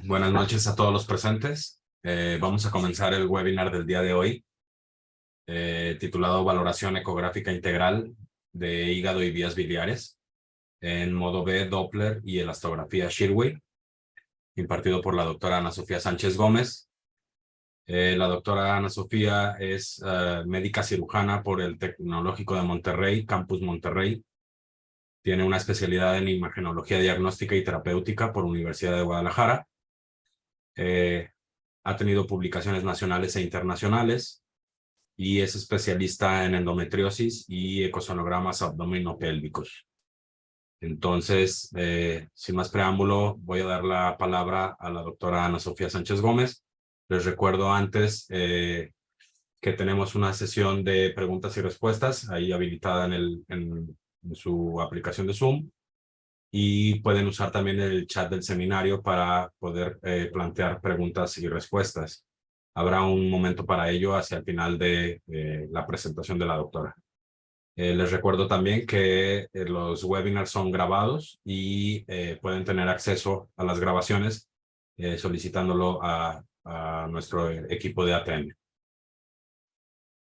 Buenas noches a todos los presentes. Vamos a comenzar el webinar del día de hoy, titulado Valoración Ecográfica Integral de Hígado y Vías Biliares en modo B, Doppler y elastografía Shirway, impartido por la doctora Ana Sofía Sánchez Gómez. La doctora Ana Sofía es médica cirujana por el Tecnológico de Monterrey, Campus Monterrey. Tiene una especialidad en imagenología diagnóstica y terapéutica por Universidad de Guadalajara. Ha tenido publicaciones nacionales e internacionales y es especialista en endometriosis y ecosonogramas abdominopélvicos. Entonces, sin más preámbulo, voy a dar la palabra a la doctora Ana Sofía Sánchez Gómez. Les recuerdo antes que tenemos una sesión de preguntas y respuestas ahí habilitada en su aplicación de Zoom. Y pueden usar también el chat del seminario para poder plantear preguntas y respuestas. Habrá un momento para ello hacia el final de la presentación de la doctora. Les recuerdo también que los webinars son grabados y pueden tener acceso a las grabaciones solicitándolo a nuestro equipo de ATM.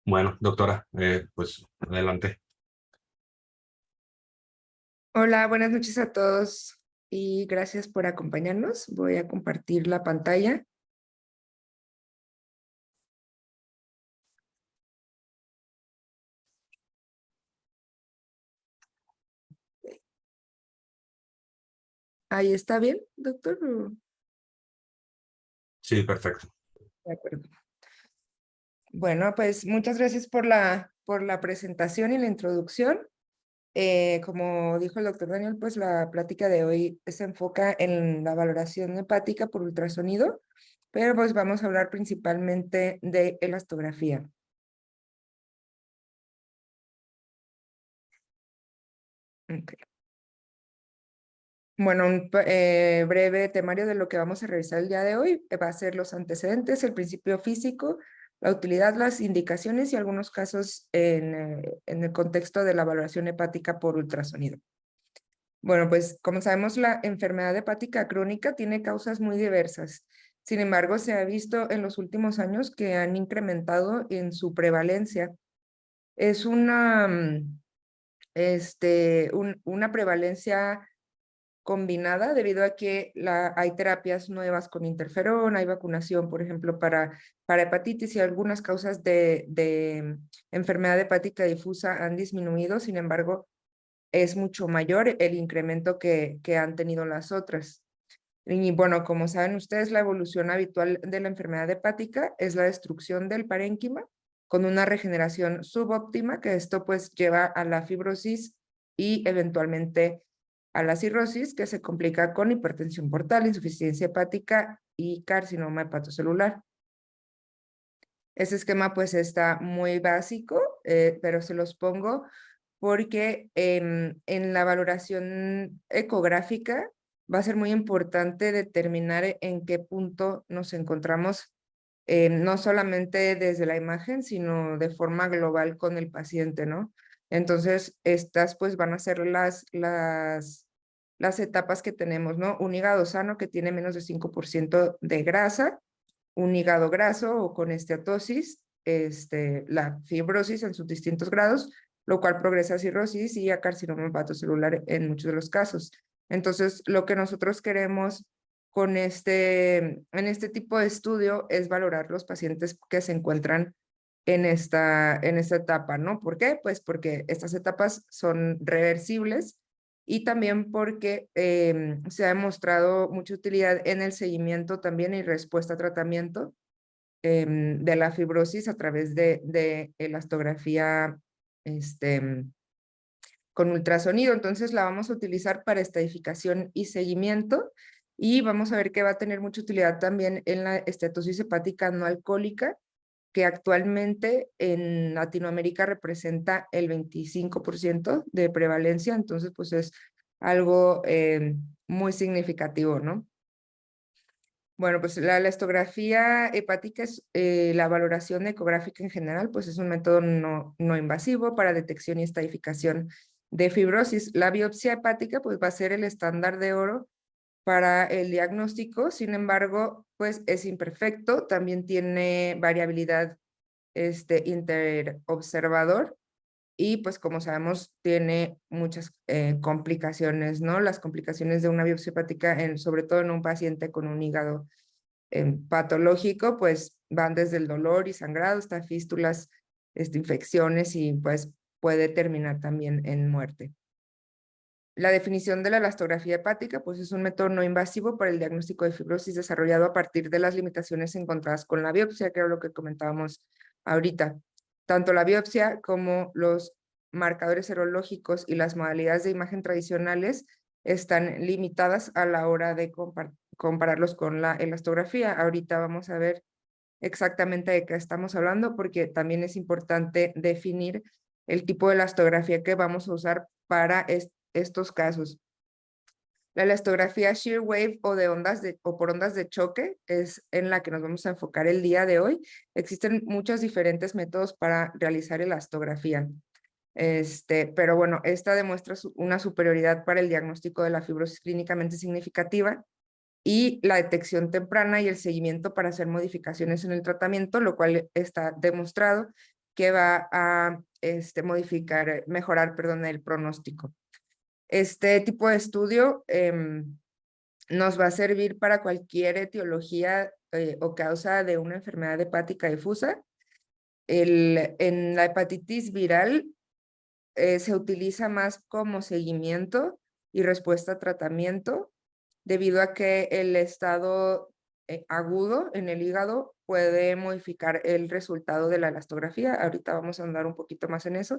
Bueno, doctora, pues adelante. Hola, buenas noches a todos y gracias por acompañarnos. Voy a compartir la pantalla. ¿Ahí está bien, doctor? Sí, perfecto. De acuerdo. Bueno, pues muchas gracias por la presentación y la introducción. Como dijo el doctor Daniel, pues la plática de hoy se enfoca en la valoración hepática por ultrasonido, pero pues vamos a hablar principalmente de elastografía. Okay. Bueno, un breve temario de lo que vamos a revisar el día de hoy va a ser los antecedentes, el principio físico, la utilidad, las indicaciones y algunos casos en el contexto de la valoración hepática por ultrasonido. Bueno, pues como sabemos, la enfermedad hepática crónica tiene causas muy diversas. Sin embargo, se ha visto en los últimos años que han incrementado en su prevalencia. Es una prevalencia combinada debido a que hay terapias nuevas con interferón, hay vacunación, por ejemplo, para hepatitis y algunas causas de enfermedad hepática difusa han disminuido. Sin embargo, es mucho mayor el incremento que han tenido las otras. Y bueno, como saben ustedes, la evolución habitual de la enfermedad hepática es la destrucción del parénquima con una regeneración subóptima, que esto pues lleva a la fibrosis y eventualmente a la cirrosis, que se complica con hipertensión portal, insuficiencia hepática y carcinoma hepatocelular. Ese esquema pues está muy básico, pero se los pongo porque en la valoración ecográfica va a ser muy importante determinar en qué punto nos encontramos, no solamente desde la imagen, sino de forma global con el paciente, ¿no? Entonces, estas pues van a ser las etapas que tenemos, ¿no? Un hígado sano que tiene menos de 5% de grasa, un hígado graso o con esteatosis, la fibrosis en sus distintos grados, lo cual progresa a cirrosis y a carcinoma hepatocelular en muchos de los casos. Entonces, lo que nosotros queremos en este tipo de estudio es valorar los pacientes que se encuentran en esta etapa, ¿no? ¿Por qué? Pues porque estas etapas son reversibles y también porque se ha demostrado mucha utilidad en el seguimiento también y respuesta a tratamiento de la fibrosis a través de elastografía con ultrasonido. Entonces la vamos a utilizar para estadificación y seguimiento y vamos a ver que va a tener mucha utilidad también en la esteatosis hepática no alcohólica, que actualmente en Latinoamérica representa el 25% de prevalencia. Entonces pues es algo muy significativo, ¿no? Bueno, pues la elastografía hepática es la valoración ecográfica en general, pues es un método no invasivo para detección y estadificación de fibrosis. La biopsia hepática pues va a ser el estándar de oro para el diagnóstico. Sin embargo, pues es imperfecto, también tiene variabilidad interobservador y pues como sabemos tiene muchas complicaciones, ¿no? Las complicaciones de una biopsia hepática, sobre todo en un paciente con un hígado patológico, pues van desde el dolor y sangrado hasta fístulas, infecciones y pues puede terminar también en muerte. La definición de la elastografía hepática, pues es un método no invasivo para el diagnóstico de fibrosis desarrollado a partir de las limitaciones encontradas con la biopsia, que era lo que comentábamos ahorita. Tanto la biopsia como los marcadores serológicos y las modalidades de imagen tradicionales están limitadas a la hora de compararlos con la elastografía. Ahorita vamos a ver exactamente de qué estamos hablando, porque también es importante definir el tipo de elastografía que vamos a usar para estos casos. La elastografía shear wave o por ondas de choque es en la que nos vamos a enfocar el día de hoy. Existen muchos diferentes métodos para realizar elastografía. Pero bueno, esta demuestra una superioridad para el diagnóstico de la fibrosis clínicamente significativa y la detección temprana y el seguimiento para hacer modificaciones en el tratamiento, lo cual está demostrado que va a mejorar, el pronóstico. Este tipo de estudio nos va a servir para cualquier etiología o causa de una enfermedad hepática difusa. En la hepatitis viral se utiliza más como seguimiento y respuesta a tratamiento, debido a que el estado agudo en el hígado puede modificar el resultado de la elastografía. Ahorita vamos a andar un poquito más en eso.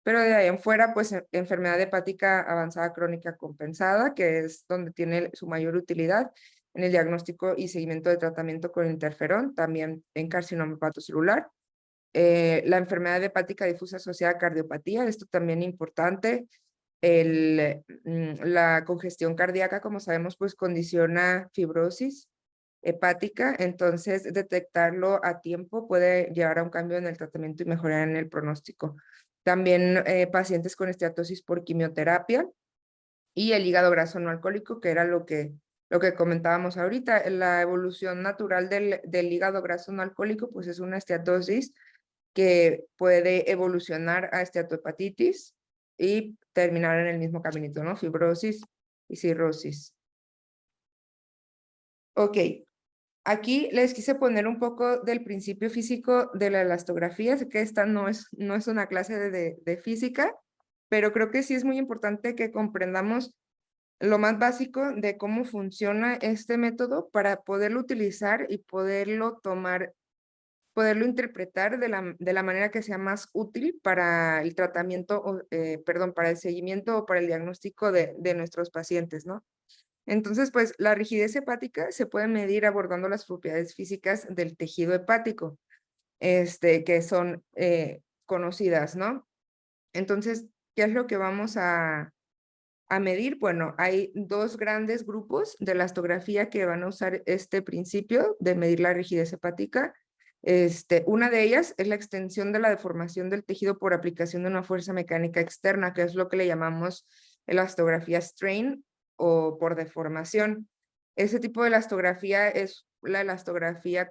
Pero de ahí en fuera, pues enfermedad hepática avanzada crónica compensada, que es donde tiene su mayor utilidad en el diagnóstico y seguimiento de tratamiento con interferón, también en carcinoma hepatocelular. La enfermedad hepática difusa asociada a cardiopatía, esto también importante. La congestión cardíaca, como sabemos, pues condiciona fibrosis hepática, entonces detectarlo a tiempo puede llevar a un cambio en el tratamiento y mejorar en el pronóstico. También pacientes con esteatosis por quimioterapia y el hígado graso no alcohólico, que era lo que comentábamos ahorita. La evolución natural del hígado graso no alcohólico, pues es una esteatosis que puede evolucionar a esteatohepatitis y terminar en el mismo caminito, ¿no? Fibrosis y cirrosis. Ok, aquí les quise poner un poco del principio físico de la elastografía. Sé que esta no es una clase de física, pero creo que sí es muy importante que comprendamos lo más básico de cómo funciona este método para poderlo utilizar y poderlo interpretar de la manera que sea más útil para el tratamiento, para el seguimiento o para el diagnóstico de nuestros pacientes, ¿no? Entonces, pues la rigidez hepática se puede medir abordando las propiedades físicas del tejido hepático, que son conocidas, ¿no? Entonces, ¿qué es lo que vamos a medir? Bueno, hay dos grandes grupos de elastografía que van a usar este principio de medir la rigidez hepática. Una de ellas es la extensión de la deformación del tejido por aplicación de una fuerza mecánica externa, que es lo que le llamamos elastografía strain o por deformación. Ese tipo de elastografía es la elastografía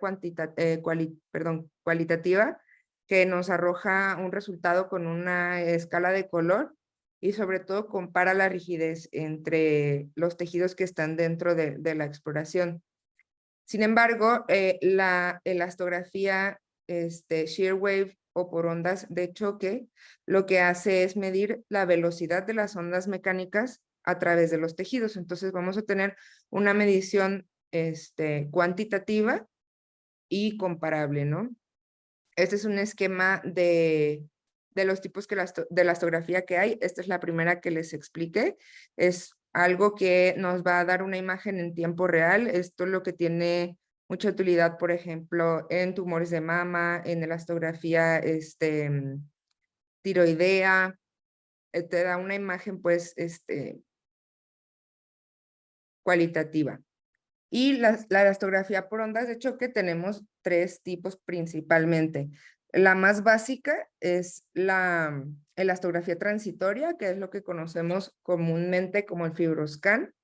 cualitativa, que nos arroja un resultado con una escala de color y sobre todo compara la rigidez entre los tejidos que están dentro de la exploración. Sin embargo, la elastografía shear wave o por ondas de choque, lo que hace es medir la velocidad de las ondas mecánicas a través de los tejidos. Entonces vamos a tener una medición cuantitativa y comparable, ¿no? Este es un esquema de los tipos de elastografía que hay. Esta es la primera que les expliqué. Es algo que nos va a dar una imagen en tiempo real. Esto es lo que tiene mucha utilidad, por ejemplo, en tumores de mama, en elastografía tiroidea. Te da una imagen, pues, cualitativa. Y la elastografía por ondas de choque tenemos tres tipos principalmente. La más básica es la elastografía transitoria, que es lo que conocemos comúnmente como el FibroScan.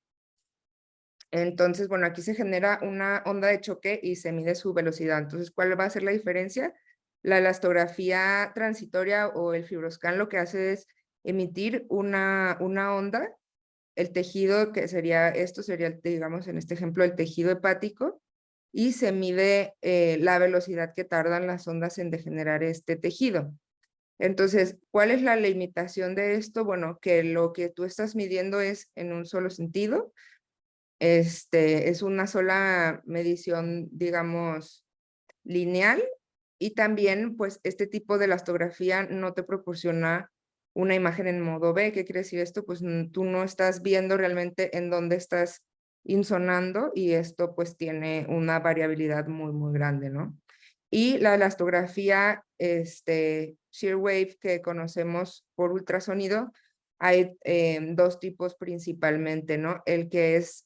Entonces, bueno, aquí se genera una onda de choque y se mide su velocidad. Entonces, ¿cuál va a ser la diferencia? La elastografía transitoria o el FibroScan lo que hace es emitir una onda. El tejido que sería, esto sería, digamos, en este ejemplo, el tejido hepático, y se mide la velocidad que tardan las ondas en degenerar este tejido. Entonces, ¿cuál es la limitación de esto? Bueno, que lo que tú estás midiendo es en un solo sentido. Es una sola medición, digamos, lineal, y también, pues, este tipo de elastografía no te proporciona una imagen en modo B. ¿Qué quiere decir esto? Pues tú no estás viendo realmente en dónde estás insonando, y esto pues tiene una variabilidad muy, muy grande, ¿no? Y la elastografía, shear wave que conocemos por ultrasonido, hay dos tipos principalmente, ¿no? El que es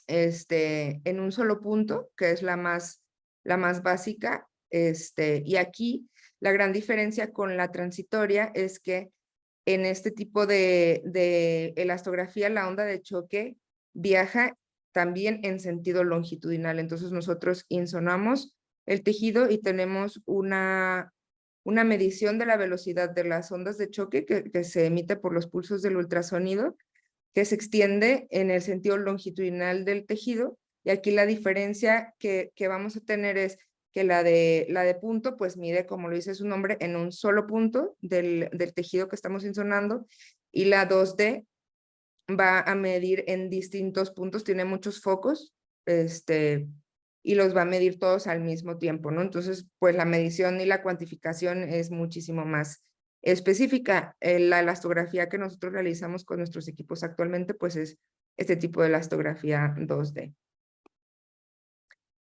en un solo punto, que es la más básica, y aquí la gran diferencia con la transitoria es que en este tipo de elastografía la onda de choque viaja también en sentido longitudinal. Entonces nosotros insonamos el tejido y tenemos una medición de la velocidad de las ondas de choque que se emite por los pulsos del ultrasonido, que se extiende en el sentido longitudinal del tejido. Y aquí la diferencia que vamos a tener es que la de punto, pues mide, como lo dice su nombre, en un solo punto del tejido que estamos insonando, y la 2D va a medir en distintos puntos, tiene muchos focos, y los va a medir todos al mismo tiempo, ¿no? Entonces, pues la medición y la cuantificación es muchísimo más específica. La elastografía que nosotros realizamos con nuestros equipos actualmente, pues es este tipo de elastografía 2D,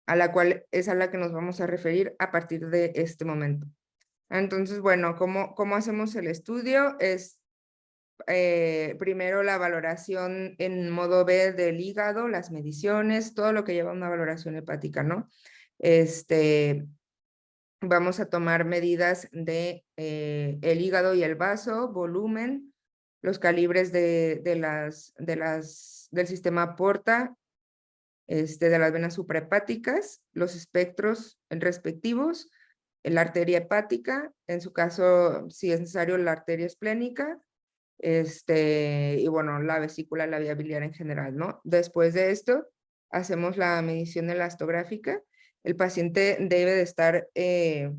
a la cual es a la que nos vamos a referir a partir de este momento. Entonces, bueno, ¿cómo hacemos el estudio? Es primero la valoración en modo B del hígado, las mediciones, todo lo que lleva una valoración hepática, ¿no? Vamos a tomar medidas de el hígado y el vaso, volumen, los calibres del sistema porta, de las venas suprahepáticas, los espectros respectivos, la arteria hepática, en su caso, si es necesario, la arteria esplénica, y bueno, la vesícula, la vía biliar en general, ¿no? Después de esto, hacemos la medición elastográfica. El paciente debe de estar en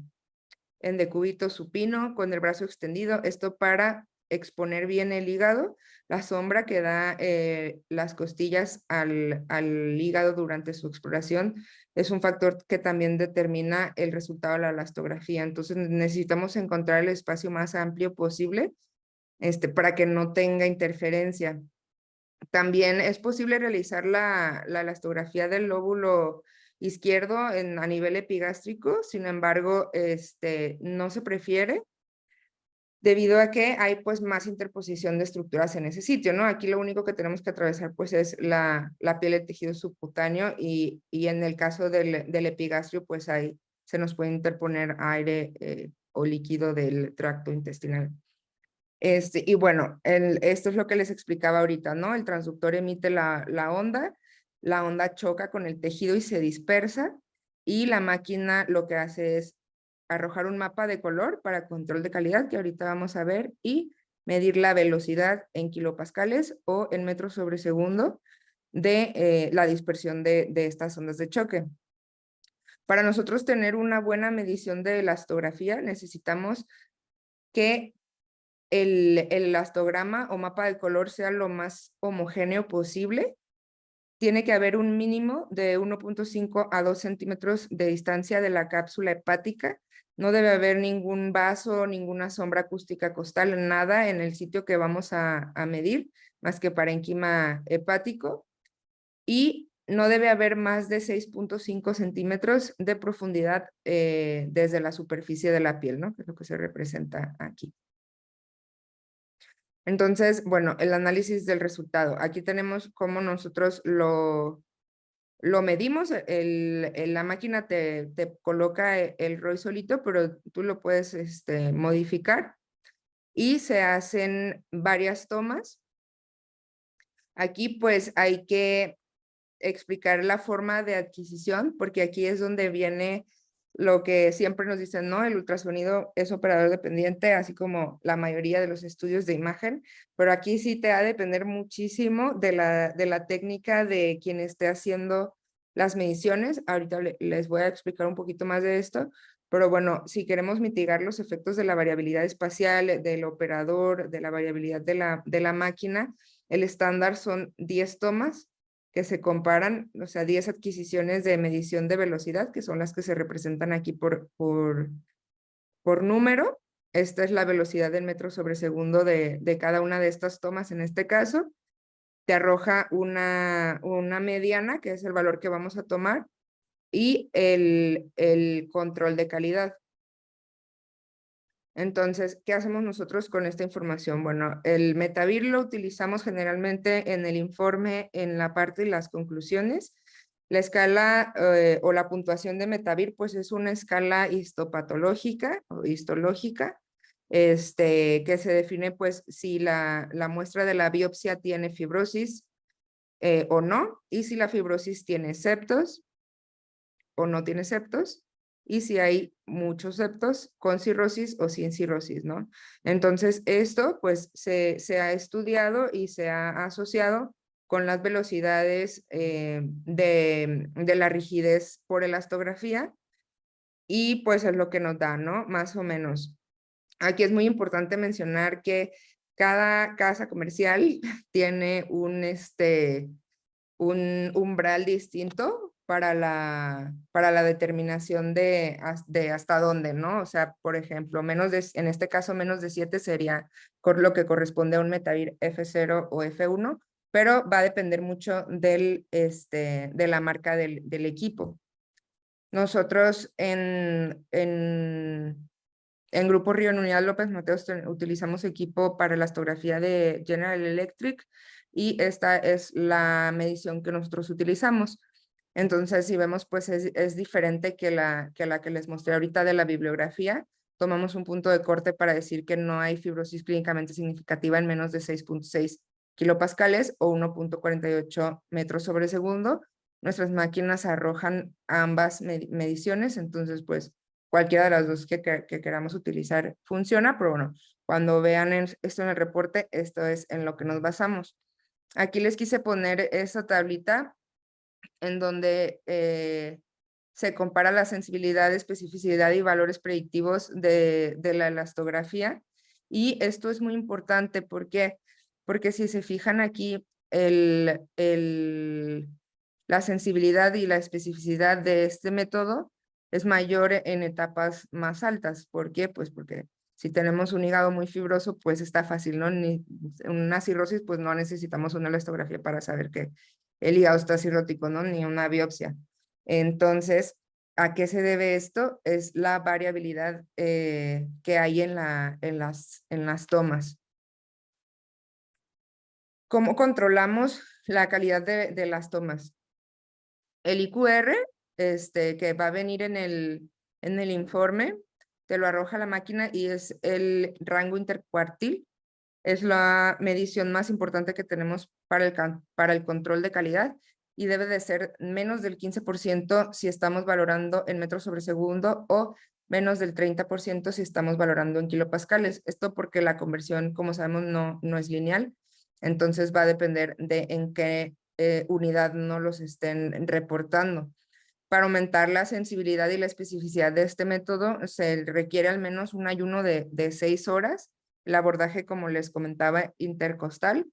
decúbito supino, con el brazo extendido, esto para exponer bien el hígado, la sombra que da las costillas al hígado durante su exploración es un factor que también determina el resultado de la elastografía. Entonces necesitamos encontrar el espacio más amplio posible, para que no tenga interferencia. También es posible realizar la elastografía del lóbulo izquierdo a nivel epigástrico, sin embargo, no se prefiere debido a que hay pues más interposición de estructuras en ese sitio, ¿no? Aquí lo único que tenemos que atravesar pues es la piel del tejido subcutáneo, y en el caso del epigastrio pues ahí se nos puede interponer aire o líquido del tracto intestinal. Y bueno, esto es lo que les explicaba ahorita, ¿no? El transductor emite la onda choca con el tejido y se dispersa, y la máquina lo que hace es arrojar un mapa de color para control de calidad, que ahorita vamos a ver, y medir la velocidad en kilopascales o en metros sobre segundo de la dispersión de estas ondas de choque. Para nosotros tener una buena medición de elastografía, necesitamos que el elastograma o mapa de color sea lo más homogéneo posible. Tiene que haber un mínimo de 1.5 a 2 centímetros de distancia de la cápsula hepática. No debe haber ningún vaso, ninguna sombra acústica costal, nada en el sitio que vamos a medir, más que parénquima hepático. Y no debe haber más de 6.5 centímetros de profundidad desde la superficie de la piel, ¿no? Que es lo que se representa aquí. Entonces, bueno, el análisis del resultado. Aquí tenemos cómo nosotros lo medimos. La máquina te coloca el ROI solito, pero tú lo puedes modificar, y se hacen varias tomas. Aquí pues hay que explicar la forma de adquisición, porque aquí es donde viene lo que siempre nos dicen, ¿no? El ultrasonido es operador dependiente, así como la mayoría de los estudios de imagen, pero aquí sí te va a depender muchísimo de la técnica de quien esté haciendo las mediciones. Ahorita les voy a explicar un poquito más de esto, pero bueno, si queremos mitigar los efectos de la variabilidad espacial, del operador, de la variabilidad de la máquina, el estándar son 10 tomas que se comparan, o sea, 10 adquisiciones de medición de velocidad, que son las que se representan aquí por número. Esta es la velocidad en metros sobre segundo de cada una de estas tomas en este caso. Te arroja una mediana, que es el valor que vamos a tomar, y el control de calidad. Entonces, ¿qué hacemos nosotros con esta información? Bueno, el Metavir lo utilizamos generalmente en el informe, en la parte de las conclusiones. La escala o la puntuación de Metavir, pues es una escala histopatológica o histológica, que se define pues si la muestra de la biopsia tiene fibrosis o no, y si la fibrosis tiene septos o no tiene septos, y si hay muchos septos con cirrosis o sin cirrosis, ¿no? Entonces, esto pues se ha estudiado y se ha asociado con las velocidades de la rigidez por elastografía, y pues es lo que nos da, ¿no? Más o menos. Aquí es muy importante mencionar que cada casa comercial tiene un umbral distinto para la determinación de hasta dónde, ¿no? O sea, por ejemplo, en este caso, menos de 7 sería lo que corresponde a un Metavir F0 o F1, pero va a depender mucho de la marca del equipo. Nosotros en Grupo Río en Unidad López Mateos utilizamos equipo para elastografía de General Electric, y esta es la medición que nosotros utilizamos. Entonces, si vemos, pues es diferente que la que les mostré ahorita de la bibliografía. Tomamos un punto de corte para decir que no hay fibrosis clínicamente significativa en menos de 6.6 kilopascales o 1.48 metros sobre segundo. Nuestras máquinas arrojan ambas mediciones, entonces, pues, cualquiera de las dos que queramos utilizar funciona, pero bueno, cuando vean esto en el reporte, esto es en lo que nos basamos. Aquí les quise poner esa tablita en donde se compara la sensibilidad, especificidad y valores predictivos de la elastografía. Y esto es muy importante, ¿por qué? Porque si se fijan aquí, la sensibilidad y la especificidad de este método es mayor en etapas más altas. ¿Por qué? Pues porque si tenemos un hígado muy fibroso, pues está fácil, ¿no? Una cirrosis, pues no necesitamos una elastografía para saber que el hígado está cirrótico, ¿no? Ni una biopsia. Entonces, ¿a qué se debe esto? Es la variabilidad que hay en las tomas. ¿Cómo controlamos la calidad de las tomas? El IQR, que va a venir en el informe, te lo arroja la máquina y es el rango intercuartil. Es la medición más importante que tenemos para el control de calidad, y debe de ser menos del 15% si estamos valorando en metros sobre segundo, o menos del 30% si estamos valorando en kilopascales. Esto porque la conversión, como sabemos, no es lineal, entonces va a depender de en qué unidad no los estén reportando. Para aumentar la sensibilidad y la especificidad de este método, se requiere al menos un ayuno de 6 horas, el abordaje, como les comentaba, intercostal.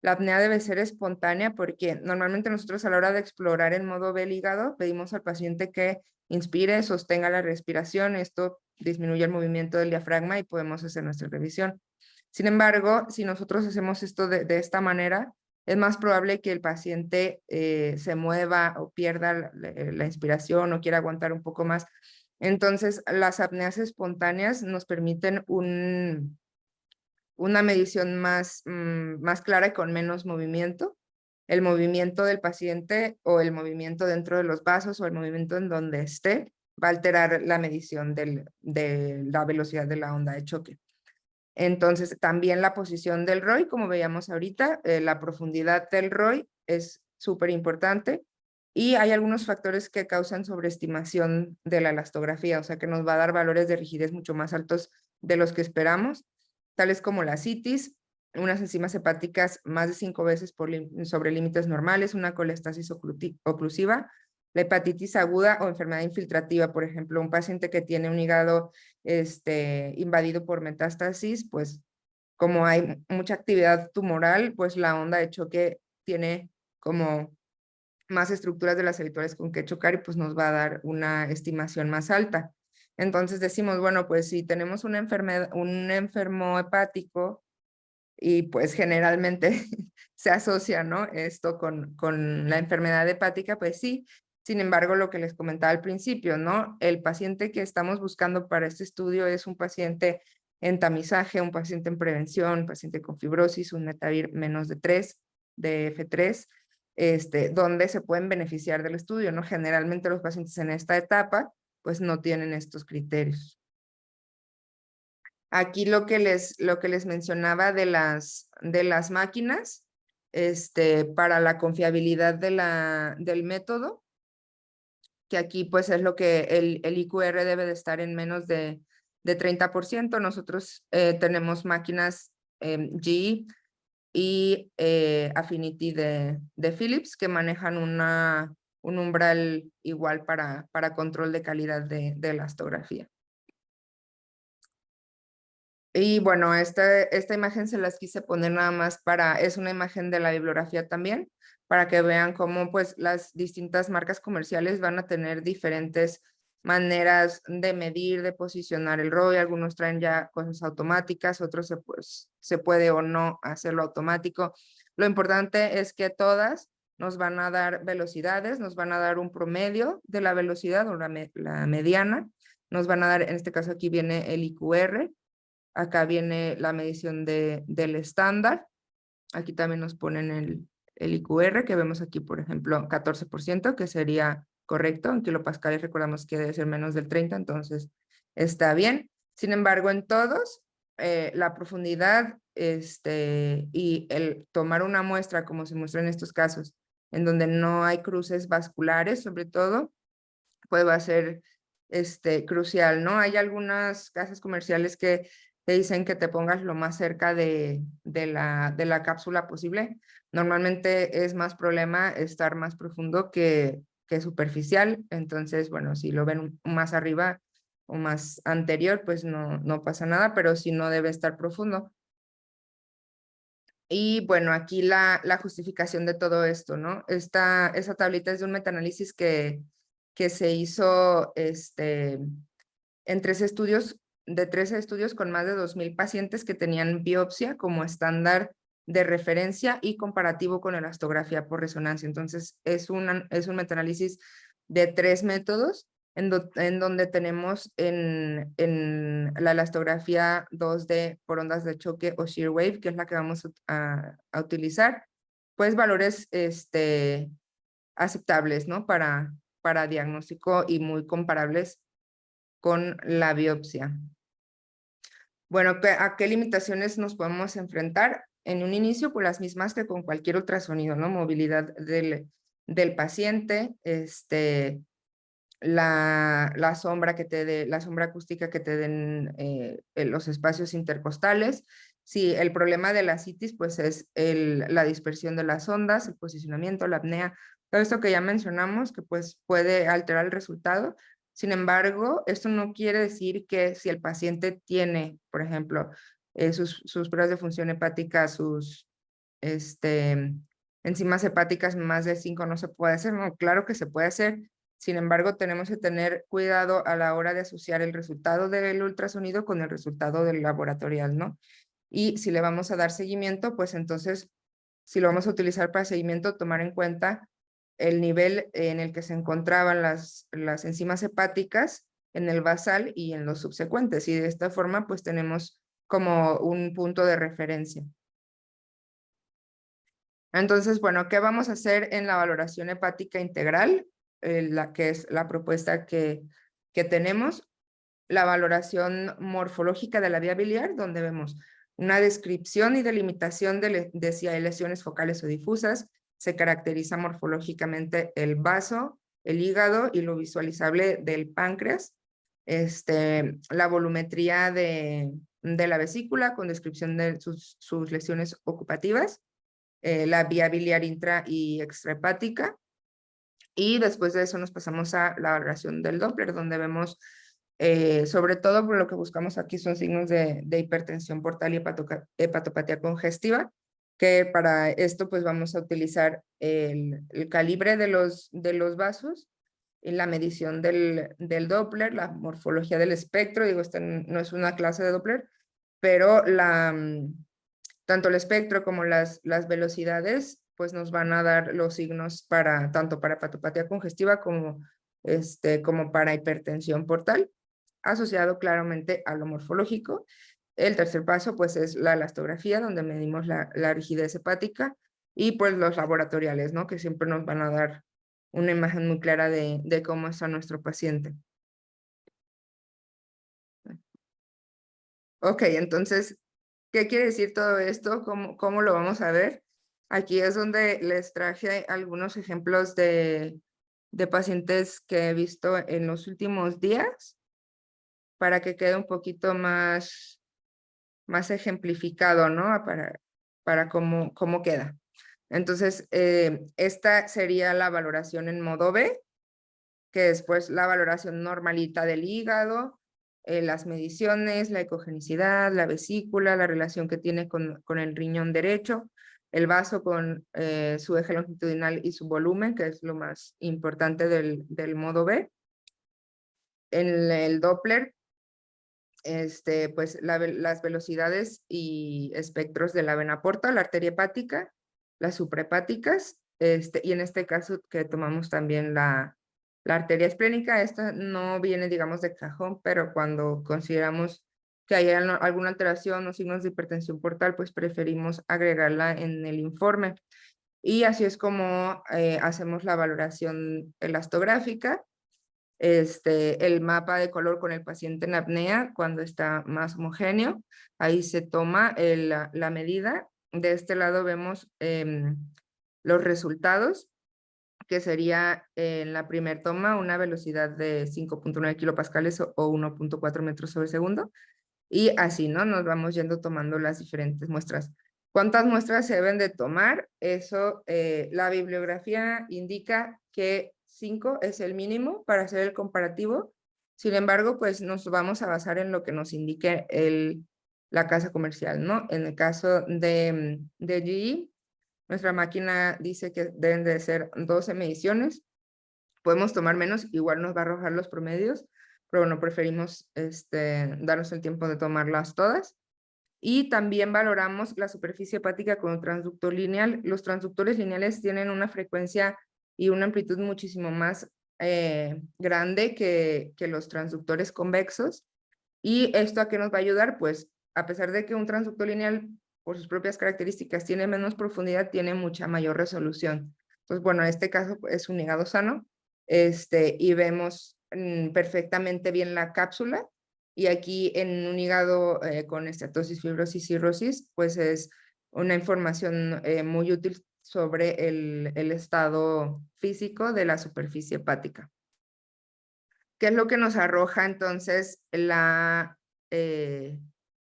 La apnea debe ser espontánea, porque normalmente nosotros a la hora de explorar en modo B-hígado pedimos al paciente que inspire, sostenga la respiración. Esto disminuye el movimiento del diafragma y podemos hacer nuestra revisión. Sin embargo, si nosotros hacemos esto de esta manera, es más probable que el paciente se mueva o pierda la inspiración o quiera aguantar un poco más. Entonces, las apneas espontáneas nos permiten una medición más clara y con menos movimiento. El movimiento del paciente o el movimiento dentro de los vasos o el movimiento en donde esté va a alterar la medición de la velocidad de la onda de choque. Entonces, también la posición del ROI, como veíamos ahorita, la profundidad del ROI es súper importante. Y hay algunos factores que causan sobreestimación de la elastografía, o sea que nos va a dar valores de rigidez mucho más altos de los que esperamos, tales como la citis, unas enzimas hepáticas más de 5 veces sobre límites normales, una colestasis oclusiva, la hepatitis aguda o enfermedad infiltrativa, por ejemplo, un paciente que tiene un hígado invadido por metástasis, pues como hay mucha actividad tumoral, pues la onda de choque tiene como más estructuras de las habituales con que chocar y pues nos va a dar una estimación más alta. Entonces decimos, bueno, pues si tenemos una enfermedad, un enfermo hepático y pues generalmente se asocia, ¿no? Esto con la enfermedad hepática, pues sí. Sin embargo, lo que les comentaba al principio, ¿no? El paciente que estamos buscando para este estudio es un paciente en tamizaje, un paciente en prevención, un paciente con fibrosis, un Netavir menos de 3, de F3, donde se pueden beneficiar del estudio, ¿no? Generalmente los pacientes en esta etapa, pues no tienen estos criterios. Aquí lo que les mencionaba de las máquinas, para la confiabilidad del método, que aquí pues es lo que el IQR debe de estar en menos de 30%. Nosotros tenemos máquinas GE y Affinity de Philips que manejan un umbral igual para control de calidad de elastografía. Y bueno, esta imagen se las quise poner nada más es una imagen de la bibliografía también, para que vean cómo pues las distintas marcas comerciales van a tener diferentes maneras de medir, de posicionar el ROI. Algunos traen ya cosas automáticas, otros se puede o no hacerlo automático. Lo importante es que todas nos van a dar velocidades, nos van a dar un promedio de la velocidad o la mediana, nos van a dar, en este caso aquí viene el IQR. Acá viene la medición del estándar. Aquí también nos ponen el IQR, que vemos aquí, por ejemplo, 14%, que sería correcto. En kilopascales recordamos que debe ser menos del 30, entonces está bien. Sin embargo, en todos, la profundidad y el tomar una muestra, como se muestra en estos casos, en donde no hay cruces vasculares, sobre todo, pues va a ser crucial, ¿no? Hay algunas casas comerciales que te dicen que te pongas lo más cerca de la cápsula posible. Normalmente es más problema estar más profundo que superficial. Entonces, bueno, si lo ven más arriba o más anterior, pues no pasa nada, pero si no debe estar profundo. Y bueno, aquí la justificación de todo esto, ¿no? Esa tablita es de un metaanálisis que se hizo en 13 estudios, de 13 estudios con más de 2,000 pacientes que tenían biopsia como estándar de referencia y comparativo con elastografía por resonancia. Entonces, es un metaanálisis de 3 métodos en donde tenemos en la elastografía 2D por ondas de choque o shear wave, que es la que vamos a utilizar, pues valores aceptables, ¿no? Para diagnóstico y muy comparables con la biopsia. Bueno, ¿a qué limitaciones nos podemos enfrentar? En un inicio, pues las mismas que con cualquier ultrasonido, ¿no? Movilidad del paciente, la sombra la sombra acústica que te den los espacios intercostales. Sí, el problema de la citis pues es la dispersión de las ondas, el posicionamiento, la apnea, todo esto que ya mencionamos que pues puede alterar el resultado. Sin embargo, esto no quiere decir que si el paciente tiene, por ejemplo, sus pruebas de función hepática, sus enzimas hepáticas más de 5 no se puede hacer. No, claro que se puede hacer. Sin embargo, tenemos que tener cuidado a la hora de asociar el resultado del ultrasonido con el resultado del laboratorial, ¿no? Y si le vamos a dar seguimiento, pues entonces, si lo vamos a utilizar para seguimiento, tomar en cuenta el nivel en el que se encontraban las enzimas hepáticas en el basal y en los subsecuentes. Y de esta forma, pues tenemos como un punto de referencia. Entonces, bueno, ¿qué vamos a hacer en la valoración hepática integral? Que es la propuesta que tenemos. La valoración morfológica de la vía biliar, donde vemos una descripción y delimitación de si hay lesiones focales o difusas, se caracteriza morfológicamente el vaso, el hígado y lo visualizable del páncreas. La volumetría de la vesícula con descripción de sus lesiones ocupativas, la vía biliar intra y extrahepática. Y después de eso nos pasamos a la valoración del Doppler, donde vemos, sobre todo por lo que buscamos aquí son signos de hipertensión portal y hepatopatía congestiva, que para esto pues vamos a utilizar el calibre de los vasos, y la medición del Doppler, la morfología del espectro. Digo, esta no es una clase de Doppler, pero tanto el espectro como las velocidades pues nos van a dar los signos tanto para hepatopatía congestiva como para hipertensión portal, asociado claramente a lo morfológico. El tercer paso pues es la elastografía, donde medimos la rigidez hepática, y pues los laboratoriales, ¿no? Que siempre nos van a dar una imagen muy clara de cómo está nuestro paciente. Ok, entonces, ¿qué quiere decir todo esto? ¿Cómo lo vamos a ver? Aquí es donde les traje algunos ejemplos de pacientes que he visto en los últimos días, para que quede un poquito más ejemplificado, ¿no? Para cómo queda. Entonces, esta sería la valoración en modo B, que después la valoración normalita del hígado, las mediciones, la ecogenicidad, la vesícula, la relación que tiene con el riñón derecho, el vaso con su eje longitudinal y su volumen, que es lo más importante del modo B. En el Doppler, pues las velocidades y espectros de la vena porta, la arteria hepática, las suprahepáticas, y en este caso que tomamos también la arteria esplénica. Esta no viene, digamos, de cajón, pero cuando consideramos que hay alguna alteración o signos de hipertensión portal, pues preferimos agregarla en el informe. Y así es como hacemos la valoración elastográfica. El mapa de color con el paciente en apnea cuando está más homogéneo. Ahí se toma la medida. De este lado vemos los resultados, que sería en la primera toma una velocidad de 5.9 kilopascales o 1.4 metros sobre segundo. Y así, ¿no? Nos vamos yendo tomando las diferentes muestras. ¿Cuántas muestras se deben de tomar? Eso, la bibliografía indica que 5 es el mínimo para hacer el comparativo. Sin embargo, pues nos vamos a basar en lo que nos indique la casa comercial, ¿no? En el caso de GE, nuestra máquina dice que deben de ser 12 mediciones. Podemos tomar menos, igual nos va a arrojar los promedios, pero bueno, preferimos darnos el tiempo de tomarlas todas. Y también valoramos la superficie hepática con un transductor lineal. Los transductores lineales tienen una frecuencia y una amplitud muchísimo más grande que los transductores convexos. ¿Y esto a qué nos va a ayudar? Pues a pesar de que un transductor lineal, por sus propias características, tiene menos profundidad, tiene mucha mayor resolución. Entonces, bueno, en este caso es un hígado sano, y vemos perfectamente bien la cápsula. Y aquí en un hígado con esteatosis, fibrosis, cirrosis, pues es una información muy útil sobre el estado físico de la superficie hepática. ¿Qué es lo que nos arroja entonces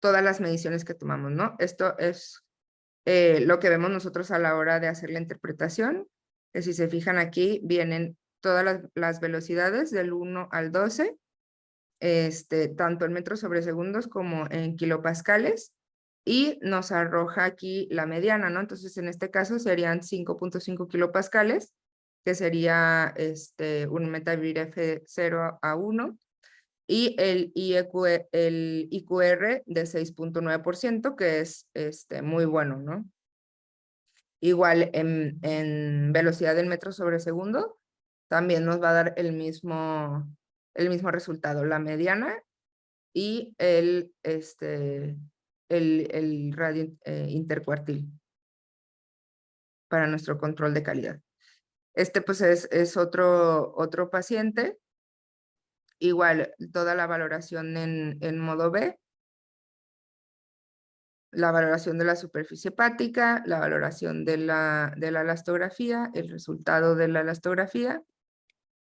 todas las mediciones que tomamos, ¿no? Esto es lo que vemos nosotros a la hora de hacer la interpretación. Si se fijan aquí, vienen todas las velocidades del 1 al 12, tanto en metros sobre segundos como en kilopascales, y nos arroja aquí la mediana, ¿no? Entonces, en este caso serían 5.5 kilopascales, que sería un METAVIR F0 a 1, y el IQR de 6.9%, que es muy bueno, ¿no? Igual en velocidad del metro sobre segundo, también nos va a dar el mismo resultado, la mediana y el radio intercuartil para nuestro control de calidad. Pues es otro paciente, igual toda la valoración en modo B. la valoración de la superficie hepática, la valoración de la elastografía, el resultado de la elastografía.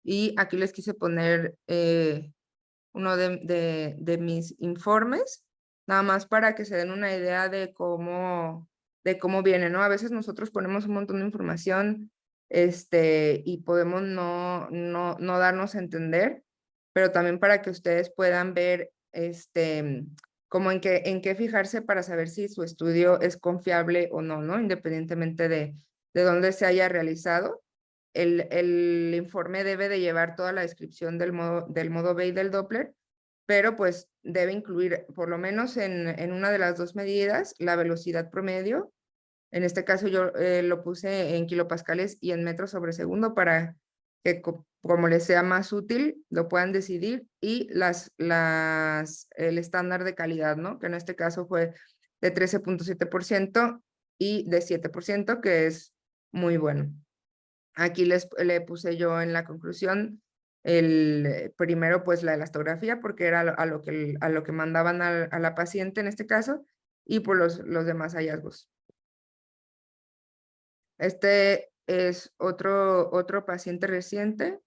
Y aquí les quise poner uno de mis informes, nada más para que se den una idea de cómo viene, ¿no? A veces nosotros ponemos un montón de información y podemos no darnos a entender, pero también para que ustedes puedan ver como en qué fijarse para saber si su estudio es confiable o no, ¿no? Independientemente de dónde se haya realizado. El informe debe de llevar toda la descripción del modo B y del Doppler, pero pues debe incluir, por lo menos en una de las dos medidas, la velocidad promedio. En este caso yo lo puse en kilopascales y en metros sobre segundo para que como les sea más útil, lo puedan decidir, y el estándar de calidad, ¿no? Que en este caso fue de 13.7% y de 7%, que es muy bueno. Aquí le puse yo en la conclusión primero pues la elastografía, porque era a lo que mandaban a la paciente en este caso, y por los demás hallazgos. Este es otro paciente reciente.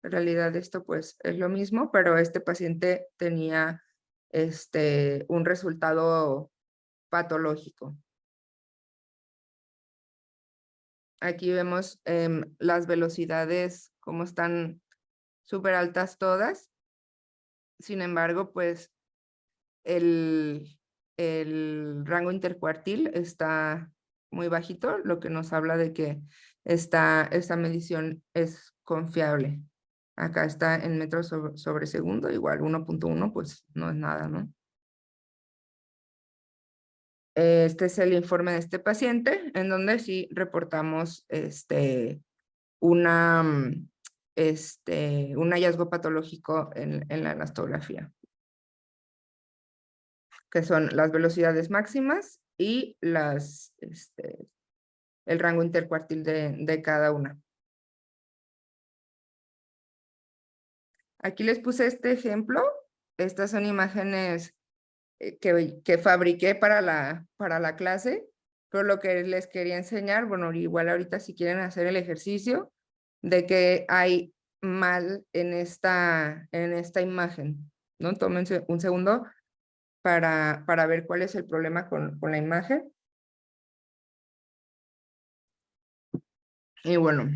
En realidad esto pues es lo mismo, pero este paciente tenía un resultado patológico. Aquí vemos las velocidades, cómo están súper altas todas. Sin embargo, pues el rango intercuartil está muy bajito, lo que nos habla de que esta medición es confiable. Acá está en metros sobre segundo, igual 1.1, pues no es nada, ¿no? Este es el informe de este paciente, en donde sí reportamos un hallazgo patológico en la elastografía, que son las velocidades máximas y el rango intercuartil de cada una. Aquí les puse este ejemplo. Estas son imágenes que fabriqué para la clase, pero lo que les quería enseñar, bueno, igual ahorita si quieren hacer el ejercicio, de que hay mal en esta imagen, ¿no? Tómense un segundo para ver cuál es el problema con la imagen. Y bueno,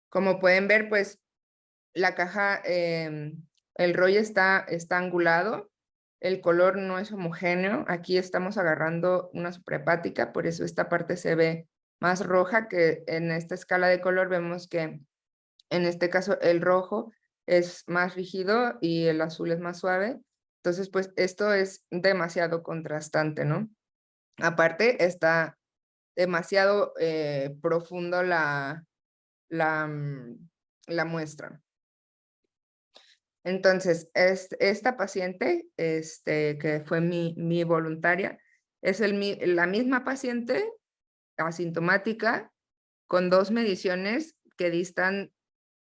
como pueden ver, pues la caja, el rollo está angulado, el color no es homogéneo. Aquí estamos agarrando una suprahepática, por eso esta parte se ve más roja, que en esta escala de color vemos que en este caso el rojo es más rígido y el azul es más suave. Entonces, pues esto es demasiado contrastante, ¿no? Aparte, está demasiado profundo la muestra. Entonces, esta paciente, que fue mi voluntaria, es la misma paciente asintomática con dos mediciones que distan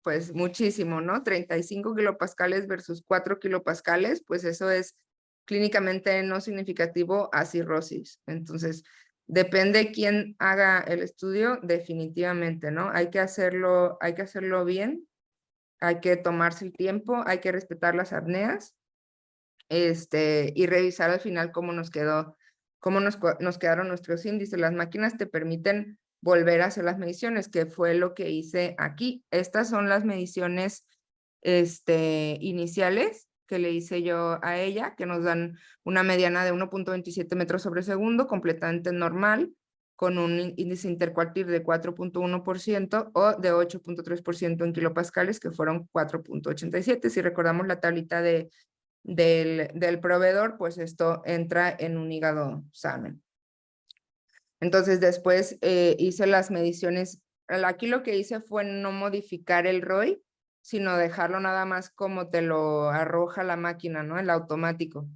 pues muchísimo, ¿no? 35 kilopascales versus 4 kilopascales, pues eso es clínicamente no significativo a cirrosis. Entonces, depende quién haga el estudio, definitivamente, ¿no? Hay que hacerlo bien, hay que tomarse el tiempo, hay que respetar las apneas, y revisar al final cómo nos quedaron nuestros índices. Las máquinas te permiten volver a hacer las mediciones, que fue lo que hice aquí. Estas son las mediciones iniciales que le hice yo a ella, que nos dan una mediana de 1.27 metros sobre segundo, completamente normal, con un índice intercuartil de 4.1% o de 8.3% en kilopascales, que fueron 4.87. Si recordamos la tablita del proveedor, pues esto entra en un hígado sano. Entonces después hice las mediciones. Aquí lo que hice fue no modificar el ROI, sino dejarlo nada más como te lo arroja la máquina, ¿no? El automático.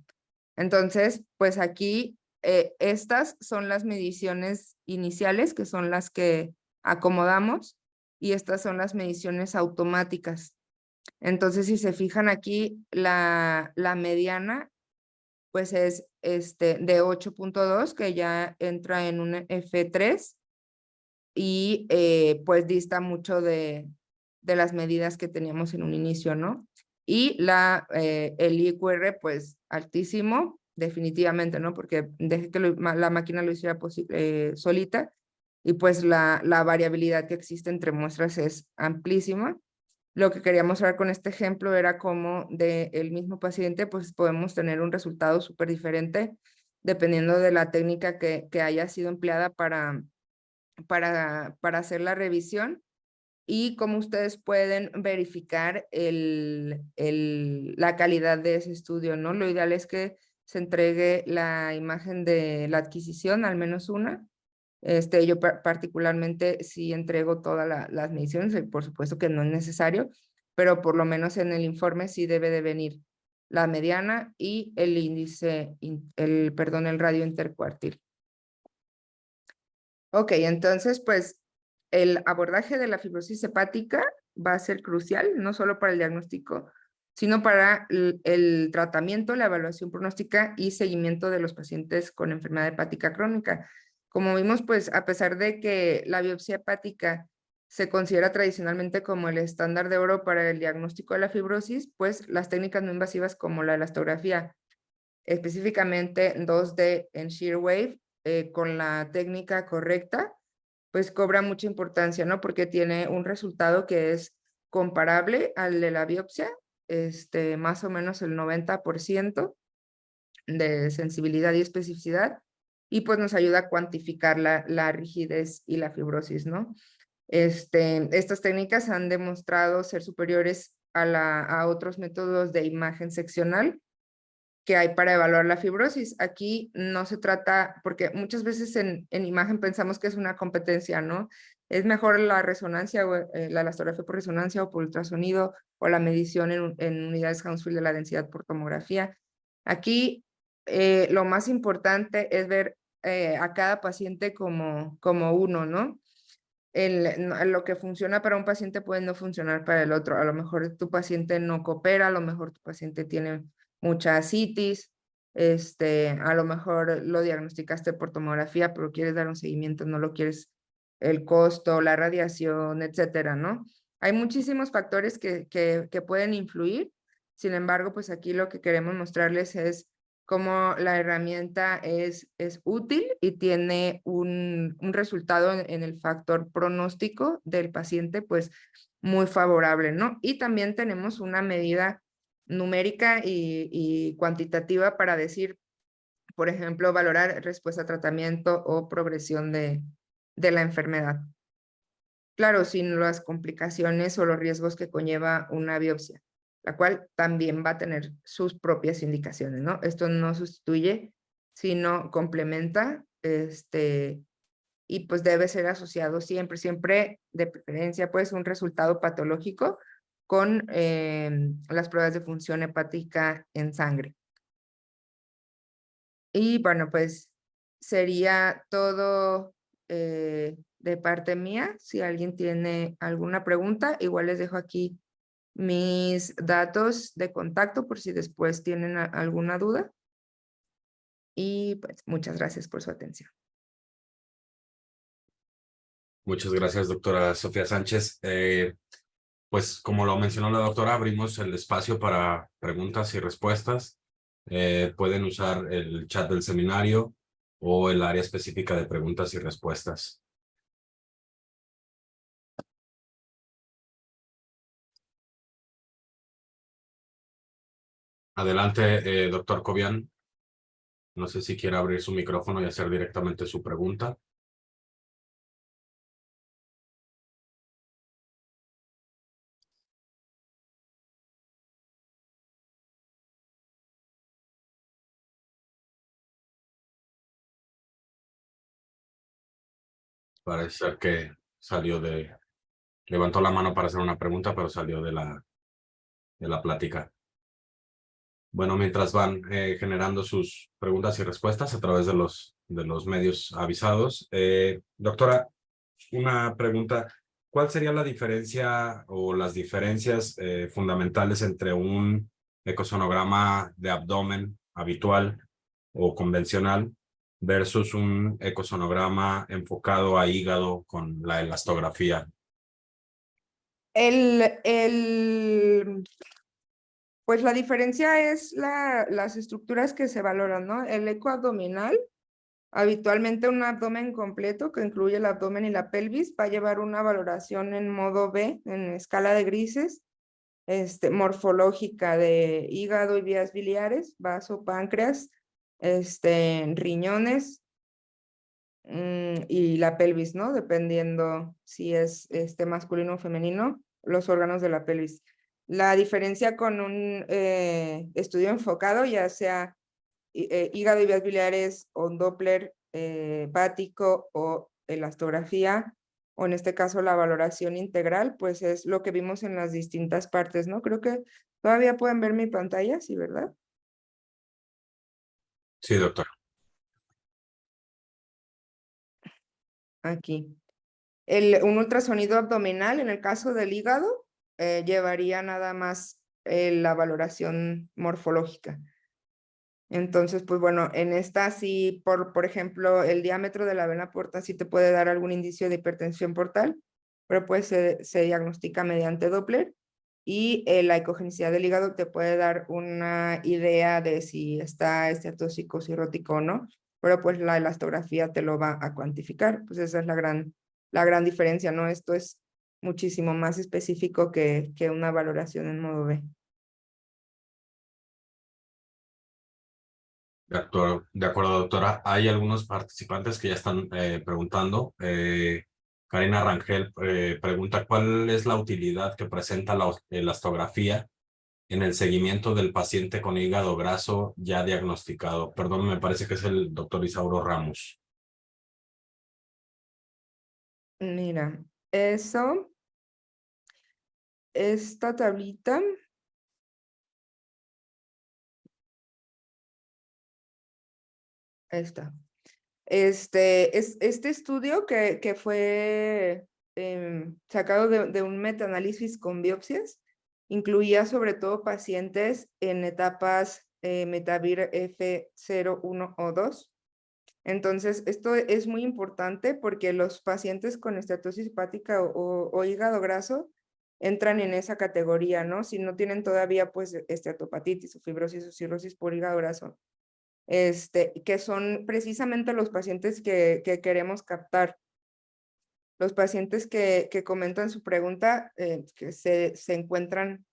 Entonces, pues aquí estas son las mediciones iniciales, que son las que acomodamos, y estas son las mediciones automáticas. Entonces, si se fijan aquí, la mediana pues es de 8.2, que ya entra en un F3 y pues dista mucho de las medidas que teníamos en un inicio, ¿no? Y el IQR, pues altísimo, definitivamente, ¿no? Porque dejé que la máquina lo hiciera solita y pues la variabilidad que existe entre muestras es amplísima. Lo que quería mostrar con este ejemplo era cómo del mismo paciente pues podemos tener un resultado súper diferente dependiendo de la técnica que haya sido empleada para hacer la revisión y cómo ustedes pueden verificar la calidad de ese estudio, ¿no? Lo ideal es que se entregue la imagen de la adquisición, al menos una. Yo particularmente sí entrego todas las mediciones, por supuesto que no es necesario, pero por lo menos en el informe sí debe de venir la mediana y el índice, el radio intercuartil. Ok, entonces pues el abordaje de la fibrosis hepática va a ser crucial, no solo para el diagnóstico, sino para el tratamiento, la evaluación pronóstica y seguimiento de los pacientes con enfermedad hepática crónica. Como vimos, pues a pesar de que la biopsia hepática se considera tradicionalmente como el estándar de oro para el diagnóstico de la fibrosis, pues las técnicas no invasivas como la elastografía, específicamente 2D en shear wave, con la técnica correcta, pues cobra mucha importancia, ¿no? Porque tiene un resultado que es comparable al de la biopsia, más o menos el 90% de sensibilidad y especificidad, y pues nos ayuda a cuantificar la rigidez y la fibrosis, ¿no? Estas técnicas han demostrado ser superiores a otros métodos de imagen seccional que hay para evaluar la fibrosis. Aquí no se trata, porque muchas veces en imagen pensamos que es una competencia, ¿no? Es mejor la resonancia, o, la elastografía por resonancia o por ultrasonido, o la medición en unidades Hounsfield de la densidad por tomografía. Aquí lo más importante es ver a cada paciente como uno, ¿no? Lo que funciona para un paciente puede no funcionar para el otro. A lo mejor tu paciente no coopera, a lo mejor tu paciente tiene mucha ascitis, a lo mejor lo diagnosticaste por tomografía, pero quieres dar un seguimiento, no lo quieres, el costo, la radiación, etcétera, ¿no? Hay muchísimos factores que pueden influir. Sin embargo, pues aquí lo que queremos mostrarles es cómo la herramienta es útil y tiene un resultado en el factor pronóstico del paciente, pues muy favorable, ¿no? Y también tenemos una medida numérica y cuantitativa para decir, por ejemplo, valorar respuesta a tratamiento o progresión de la enfermedad. Claro, sin las complicaciones o los riesgos que conlleva una biopsia, la cual también va a tener sus propias indicaciones, ¿no? Esto no sustituye, sino complementa, y pues debe ser asociado siempre, de preferencia, pues un resultado patológico con las pruebas de función hepática en sangre. Y bueno, pues sería todo de parte mía. Si alguien tiene alguna pregunta, igual les dejo aquí mis datos de contacto por si después tienen alguna duda. Y pues muchas gracias por su atención. Muchas gracias, doctora Sofía Sánchez. Pues como lo mencionó la doctora, abrimos el espacio para preguntas y respuestas. Pueden usar el chat del seminario o el área específica de preguntas y respuestas. Adelante, doctor Cobian. No sé si quiere abrir su micrófono y hacer directamente su pregunta. Parece ser que levantó la mano para hacer una pregunta, pero salió de la plática. Bueno, mientras van generando sus preguntas y respuestas a través de los medios avisados. Doctora, una pregunta. ¿Cuál sería la diferencia o las diferencias fundamentales entre un ecosonograma de abdomen habitual o convencional versus un ecosonograma enfocado a hígado con la elastografía? Pues la diferencia es las estructuras que se valoran, ¿no? El eco abdominal, habitualmente un abdomen completo que incluye el abdomen y la pelvis, va a llevar una valoración en modo B, en escala de grises, morfológica de hígado y vías biliares, vaso, páncreas, riñones, y la pelvis, ¿no? Dependiendo si es masculino o femenino, los órganos de la pelvis. La diferencia con un estudio enfocado, ya sea hígado y vías biliares o un Doppler hepático o elastografía, o en este caso la valoración integral, pues es lo que vimos en las distintas partes, ¿no? Creo que todavía pueden ver mi pantalla, ¿sí, verdad? Sí, doctor. Aquí. Un ultrasonido abdominal, en el caso del hígado, llevaría nada más la valoración morfológica. Entonces, pues bueno, en esta sí, por ejemplo, el diámetro de la vena porta sí te puede dar algún indicio de hipertensión portal, pero pues se diagnostica mediante Doppler, y la ecogenicidad del hígado te puede dar una idea de si está esteatóxico, cirrótico o no, pero pues la elastografía te lo va a cuantificar. Pues esa es la gran diferencia, ¿no? Esto es muchísimo más específico que una valoración en modo B. De acuerdo, doctora. Hay algunos participantes que ya están preguntando. Karina Rangel pregunta, ¿cuál es la utilidad que presenta la elastografía en el seguimiento del paciente con hígado graso ya diagnosticado? Perdón, me parece que es el doctor Isauro Ramos. Mira, esta tablita, esta. Este estudio que fue sacado de un metaanálisis con biopsias, incluía sobre todo pacientes en etapas Metavir F0, 1 o 2. Entonces, esto es muy importante porque los pacientes con esteatosis hepática o hígado graso entran en esa categoría, ¿no? Si no tienen todavía, pues, esteatopatitis o fibrosis o cirrosis por hígado graso, que son precisamente los pacientes que queremos captar. Los pacientes que comentan su pregunta, que se encuentran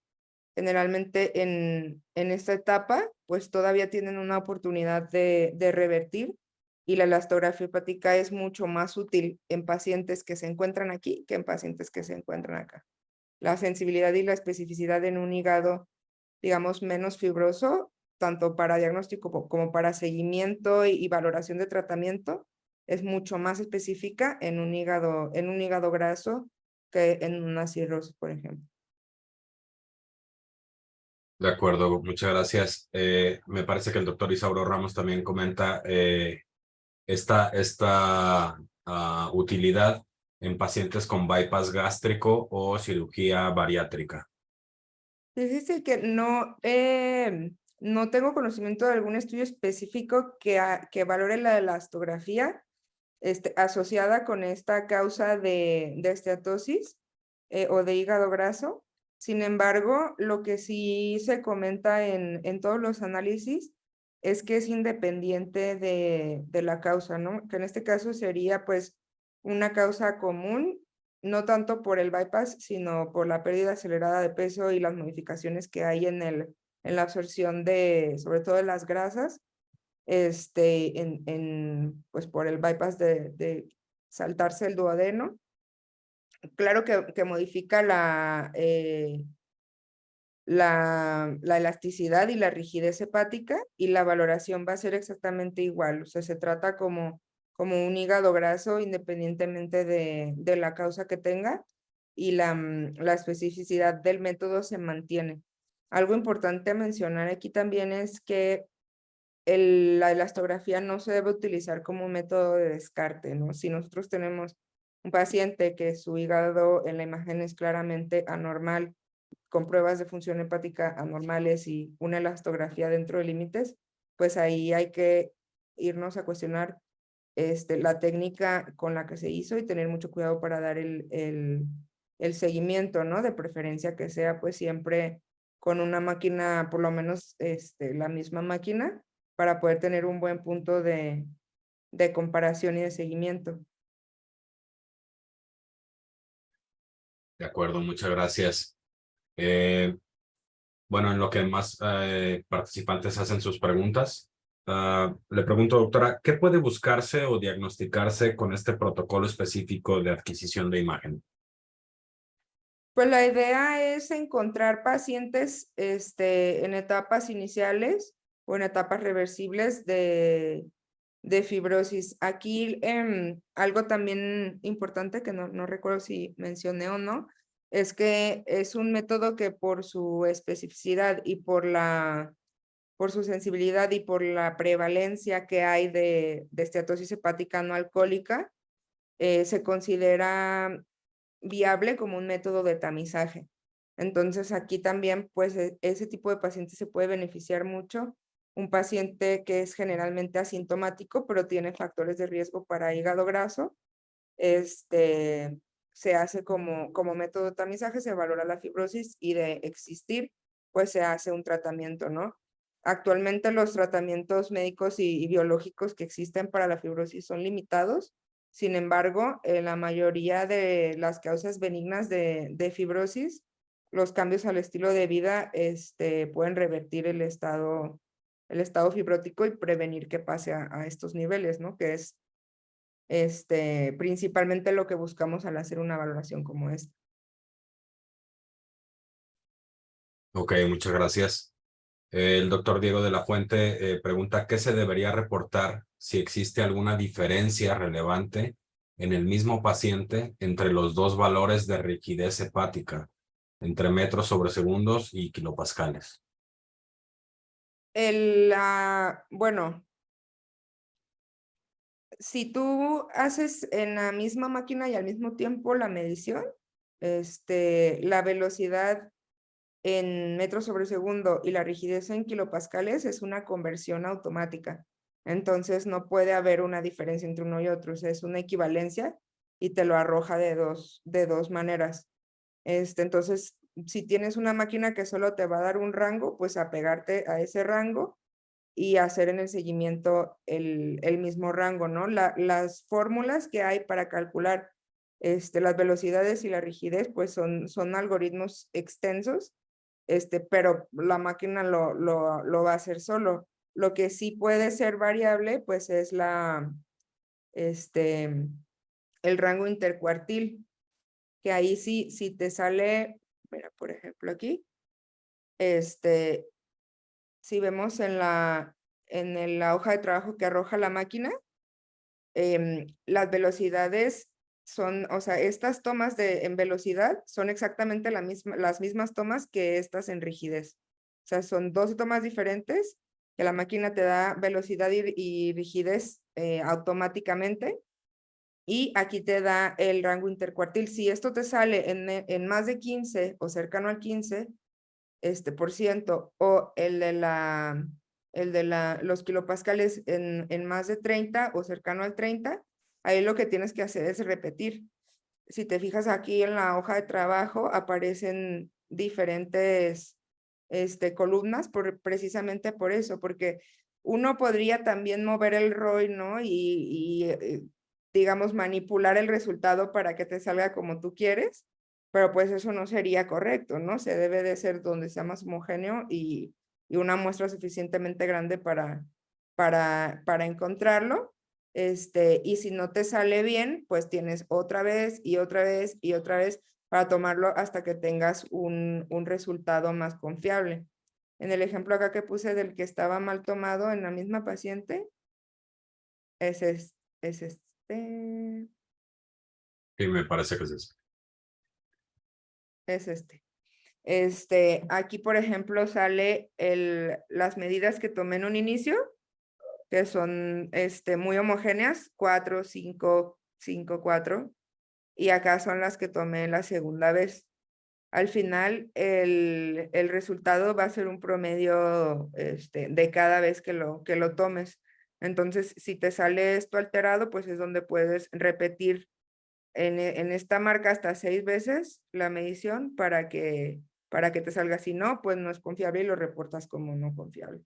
generalmente en esta etapa, pues todavía tienen una oportunidad de revertir, y la elastografía hepática es mucho más útil en pacientes que se encuentran aquí que en pacientes que se encuentran acá. La sensibilidad y la especificidad en un hígado, digamos, menos fibroso, tanto para diagnóstico como para seguimiento y valoración de tratamiento, es mucho más específica en un hígado graso que en una cirrosis, por ejemplo. De acuerdo, muchas gracias. Me parece que el doctor Isauro Ramos también comenta esta utilidad en pacientes con bypass gástrico o cirugía bariátrica. Fíjese que no tengo conocimiento de algún estudio específico que valore la elastografía asociada con esta causa de esteatosis o de hígado graso. Sin embargo, lo que sí se comenta en todos los análisis es que es independiente de la causa, ¿no? Que en este caso sería pues una causa común, no tanto por el bypass, sino por la pérdida acelerada de peso y las modificaciones que hay en la absorción sobre todo de las grasas, pues por el bypass de saltarse el duodeno. Claro que modifica la elasticidad y la rigidez hepática, y la valoración va a ser exactamente igual. O sea, se trata como un hígado graso independientemente de la causa que tenga, y la especificidad del método se mantiene. Algo importante a mencionar aquí también es que la elastografía no se debe utilizar como un método de descarte, ¿no? Si nosotros tenemos un paciente que su hígado en la imagen es claramente anormal, con pruebas de función hepática anormales y una elastografía dentro de límites, pues ahí hay que irnos a cuestionar la técnica con la que se hizo y tener mucho cuidado para dar el seguimiento, ¿no? De preferencia que sea pues siempre con una máquina, por lo menos la misma máquina, para poder tener un buen punto de comparación y de seguimiento. De acuerdo, muchas gracias. Bueno, en lo que más participantes hacen sus preguntas, le pregunto, doctora, ¿qué puede buscarse o diagnosticarse con este protocolo específico de adquisición de imagen? Pues la idea es encontrar pacientes en etapas iniciales o en etapas reversibles de fibrosis. Aquí algo también importante que no recuerdo si mencioné o no, es que es un método que por su especificidad y por su sensibilidad y por la prevalencia que hay de esteatosis hepática no alcohólica, se considera viable como un método de tamizaje. Entonces aquí también pues ese tipo de paciente se puede beneficiar mucho. Un paciente que es generalmente asintomático pero tiene factores de riesgo para hígado graso, se hace como método de tamizaje, se valora la fibrosis y de existir pues se hace un tratamiento, ¿no? Actualmente los tratamientos médicos y biológicos que existen para la fibrosis son limitados. Sin embargo, en la mayoría de las causas benignas de fibrosis, los cambios al estilo de vida pueden revertir el estado fibrótico y prevenir que pase a estos niveles, ¿no? Que es principalmente lo que buscamos al hacer una valoración como esta. Ok, muchas gracias. El doctor Diego de la Fuente pregunta qué se debería reportar si existe alguna diferencia relevante en el mismo paciente entre los dos valores de rigidez hepática, entre metros sobre segundos y kilopascales. Bueno, si tú haces en la misma máquina y al mismo tiempo la medición, la velocidad en metros sobre segundo y la rigidez en kilopascales es una conversión automática. Entonces no puede haber una diferencia entre uno y otro, o sea, es una equivalencia y te lo arroja de dos maneras. Entonces, si tienes una máquina que solo te va a dar un rango, pues apegarte a ese rango y hacer en el seguimiento el mismo rango, ¿no? Las fórmulas que hay para calcular las velocidades y la rigidez, pues son algoritmos extensos, pero la máquina lo va a hacer solo. Lo que sí puede ser variable, pues es el rango intercuartil, que ahí sí, si te sale, mira, por ejemplo aquí, si vemos en la hoja de trabajo que arroja la máquina, las velocidades son, o sea, estas tomas en velocidad son exactamente las mismas tomas que estas en rigidez. O sea, son 12 tomas diferentes que la máquina te da velocidad y rigidez automáticamente. Y aquí te da el rango intercuartil. Si esto te sale en más de 15 o cercano al 15, por ciento, o el de los kilopascales en más de 30 o cercano al 30, ahí lo que tienes que hacer es repetir. Si te fijas aquí en la hoja de trabajo, aparecen diferentes columnas precisamente por eso, porque uno podría también mover el ROI, ¿no? Digamos, manipular el resultado para que te salga como tú quieres, pero pues eso no sería correcto, ¿no? Se debe de ser donde sea más homogéneo y una muestra suficientemente grande para encontrarlo. Y si no te sale bien, pues tienes otra vez y otra vez y otra vez para tomarlo hasta que tengas un resultado más confiable. En el ejemplo acá que puse del que estaba mal tomado en la misma paciente, es este. Sí, me parece que es eso. Es aquí, por ejemplo, sale las medidas que tomé en un inicio, que son muy homogéneas, 4, 5, 5, 4, y acá son las que tomé la segunda vez. al final el resultado va a ser un promedio de cada vez que lo tomes. Entonces, si te sale esto alterado, pues es donde puedes repetir en esta marca hasta 6 veces la medición para que te salga. Si no, pues no es confiable y lo reportas como no confiable.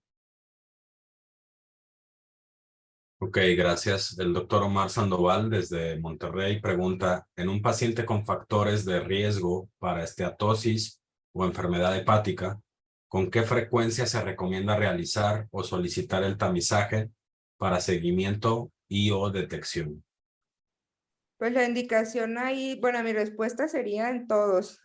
Ok, gracias. El doctor Omar Sandoval desde Monterrey pregunta, en un paciente con factores de riesgo para esteatosis o enfermedad hepática, ¿con qué frecuencia se recomienda realizar o solicitar el tamizaje para seguimiento y o detección? Pues la indicación ahí, bueno, mi respuesta sería en todos.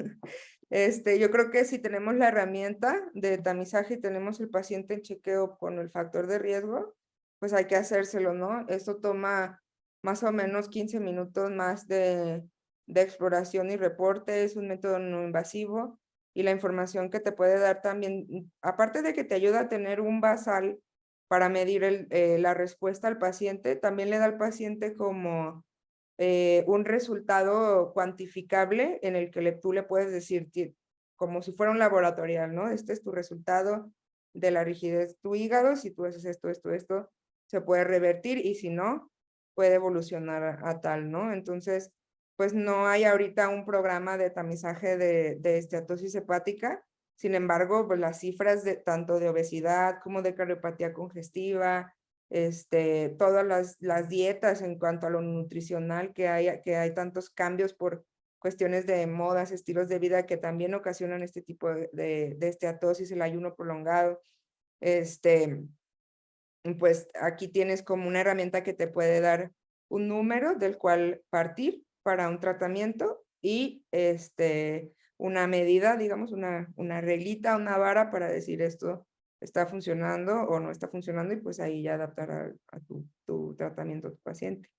Yo creo que si tenemos la herramienta de tamizaje y tenemos el paciente en chequeo con el factor de riesgo, pues hay que hacérselo, ¿no? Esto toma más o menos 15 minutos más de exploración y reporte, es un método no invasivo y la información que te puede dar también, aparte de que te ayuda a tener un basal para medir la respuesta al paciente, también le da al paciente como un resultado cuantificable en el que tú le puedes decir, como si fuera un laboratorial, ¿no? Este es tu resultado de la rigidez de tu hígado, si tú haces esto, se puede revertir y si no, puede evolucionar a tal, ¿no? Entonces, pues no hay ahorita un programa de tamizaje de esteatosis hepática, sin embargo, pues las cifras de tanto de obesidad como de cardiopatía congestiva, todas las dietas en cuanto a lo nutricional, que hay tantos cambios por cuestiones de modas, estilos de vida que también ocasionan este tipo de esteatosis, el ayuno prolongado. Pues aquí tienes como una herramienta que te puede dar un número del cual partir para un tratamiento y una medida, digamos, una reglita, una vara para decir esto está funcionando o no está funcionando y pues ahí ya adaptar a tu tratamiento a tu paciente.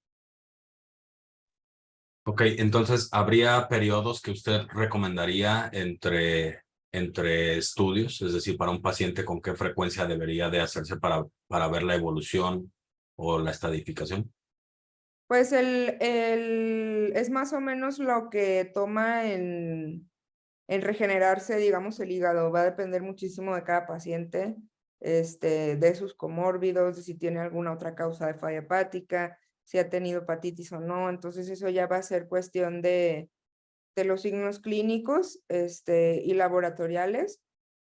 Ok, entonces, ¿habría periodos que usted recomendaría entre estudios? Es decir, para un paciente, ¿con qué frecuencia debería de hacerse para ver la evolución o la estadificación? Pues es más o menos lo que toma en regenerarse, digamos, el hígado. Va a depender muchísimo de cada paciente, de sus comórbidos, de si tiene alguna otra causa de falla hepática, si ha tenido hepatitis o no. Entonces eso ya va a ser cuestión de los signos clínicos, y laboratoriales.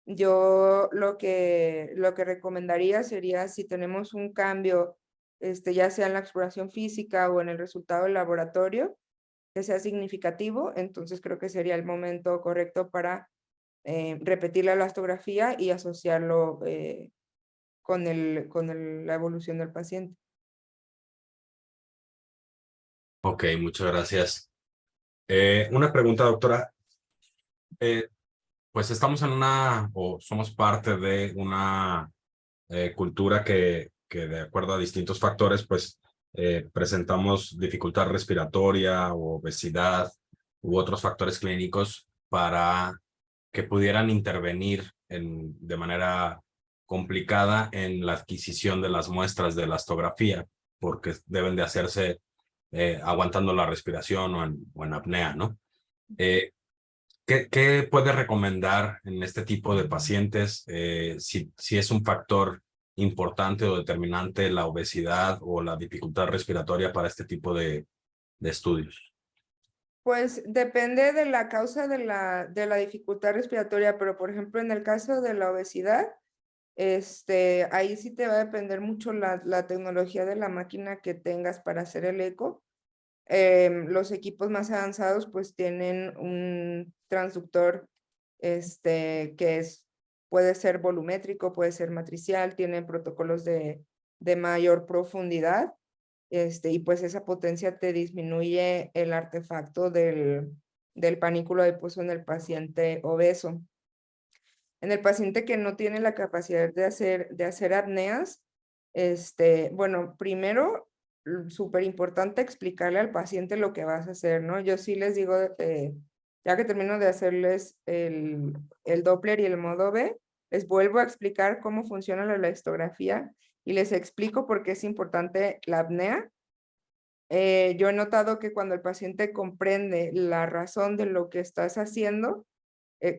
Yo lo que recomendaría sería si tenemos un cambio, ya sea en la exploración física o en el resultado del laboratorio, que sea significativo, entonces creo que sería el momento correcto para repetir la elastografía y asociarlo con la evolución del paciente. Ok, muchas gracias. Una pregunta, doctora. Eh, pues estamos o somos parte de una cultura que de acuerdo a distintos factores, pues presentamos dificultad respiratoria o obesidad u otros factores clínicos para que pudieran intervenir de manera complicada en la adquisición de las muestras de elastografía, porque deben de hacerse aguantando la respiración o en apnea, ¿no? Eh, ¿Qué puede recomendar en este tipo de pacientes si es un factor importante o determinante la obesidad o la dificultad respiratoria para este tipo de estudios? Pues depende de la causa de la dificultad respiratoria, pero por ejemplo en el caso de la obesidad, ahí sí te va a depender mucho la tecnología de la máquina que tengas para hacer el eco. Los equipos más avanzados pues tienen un transductor puede ser volumétrico, puede ser matricial, tienen protocolos de mayor profundidad, y pues esa potencia te disminuye el artefacto del panículo adiposo en el paciente obeso. En el paciente que no tiene la capacidad de hacer apneas, bueno, primero, súper importante explicarle al paciente lo que vas a hacer, ¿no? Yo sí les digo, ya que termino de hacerles el Doppler y el modo B, les vuelvo a explicar cómo funciona la elastografía y les explico por qué es importante la apnea. Yo he notado que cuando el paciente comprende la razón de lo que estás haciendo,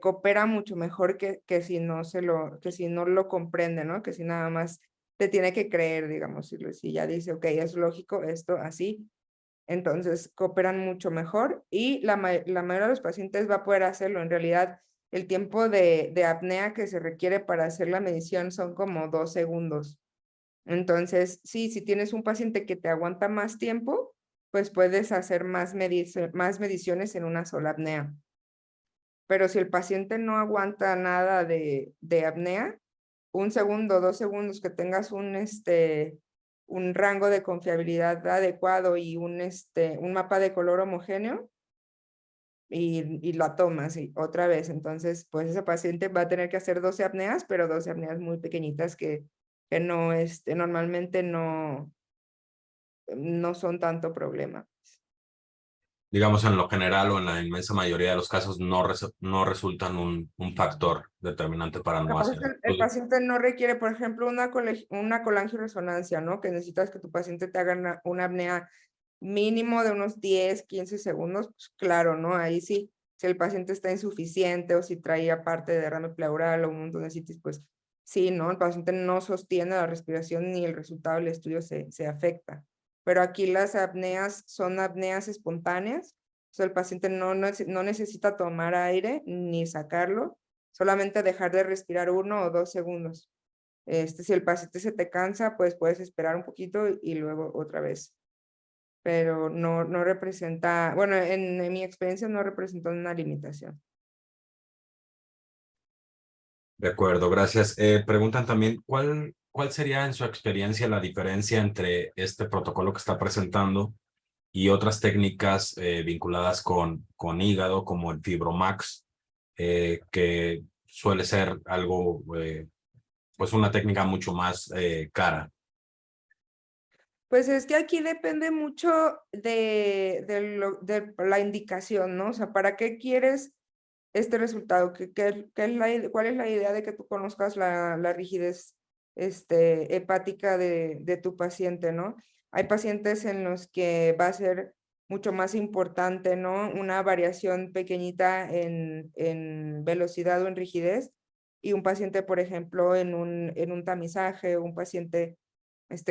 coopera mucho mejor que si no lo comprende, ¿no? Que si nada más te tiene que creer, digamos, si ya dice, ok, es lógico esto así, entonces cooperan mucho mejor y la mayoría de los pacientes va a poder hacerlo. En realidad, el tiempo de apnea que se requiere para hacer la medición son como 2 segundos. Entonces, sí, si tienes un paciente que te aguanta más tiempo, pues puedes hacer más mediciones en una sola apnea. Pero si el paciente no aguanta nada de apnea, 1 segundo, 2 segundos que tengas un rango de confiabilidad adecuado y un mapa de color homogéneo y la tomas y otra vez. Entonces, pues ese paciente va a tener que hacer 12 apneas, pero 12 apneas muy pequeñitas que no, normalmente no son tanto problema. Digamos, en lo general o en la inmensa mayoría de los casos no resultan un factor determinante para no Aparte, hacer el el estudio. paciente no requiere, por ejemplo, una colangioresonancia, ¿no? Que necesitas que tu paciente te haga una apnea mínimo de unos 10, 15 segundos, pues claro, ¿no? Ahí sí, si el paciente está insuficiente o si trae aparte de derrame pleural o un montón de citis, pues sí, ¿no? El paciente no sostiene la respiración ni el resultado del estudio se afecta. Pero aquí las apneas son apneas espontáneas, o sea, el paciente no necesita tomar aire ni sacarlo, solamente dejar de respirar 1 o 2 segundos. Si el paciente se te cansa, pues puedes esperar un poquito y luego otra vez. Pero no representa, bueno, en mi experiencia no representó una limitación. De acuerdo, gracias. Preguntan también, ¿cuál sería en su experiencia la diferencia entre este protocolo que está presentando y otras técnicas vinculadas con hígado, como el Fibromax, que suele ser algo, pues una técnica mucho más cara? Pues es que aquí depende mucho de la indicación, ¿no? O sea, ¿para qué quieres este resultado? ¿Cuál es la idea de que tú conozcas la rigidez hepática de tu paciente, ¿no? Hay pacientes en los que va a ser mucho más importante, ¿no? Una variación pequeñita en velocidad o en rigidez, y un paciente, por ejemplo, en un tamizaje, un paciente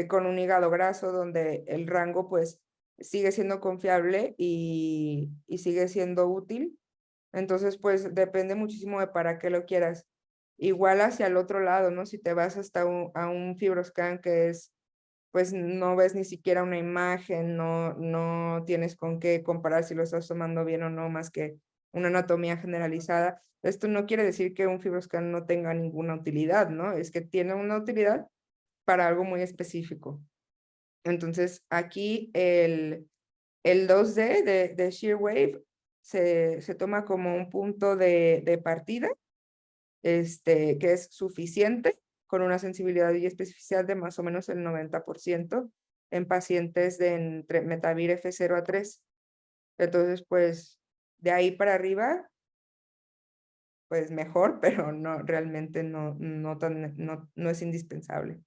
con un hígado graso donde el rango pues sigue siendo confiable y sigue siendo útil. Entonces pues depende muchísimo de para qué lo quieras. Igual hacia el otro lado, ¿no? Si te vas hasta a un FibroScan que es, pues no ves ni siquiera una imagen, no tienes con qué comparar si lo estás tomando bien o no, más que una anatomía generalizada. Esto no quiere decir que un FibroScan no tenga ninguna utilidad, ¿no? Es que tiene una utilidad para algo muy específico. Entonces, aquí el 2D de Shear Wave se toma como un punto de partida, que es suficiente, con una sensibilidad y especificidad de más o menos el 90% en pacientes de entre Metavir F0 a 3. Entonces, pues, de ahí para arriba, pues mejor, pero no, realmente no es indispensable.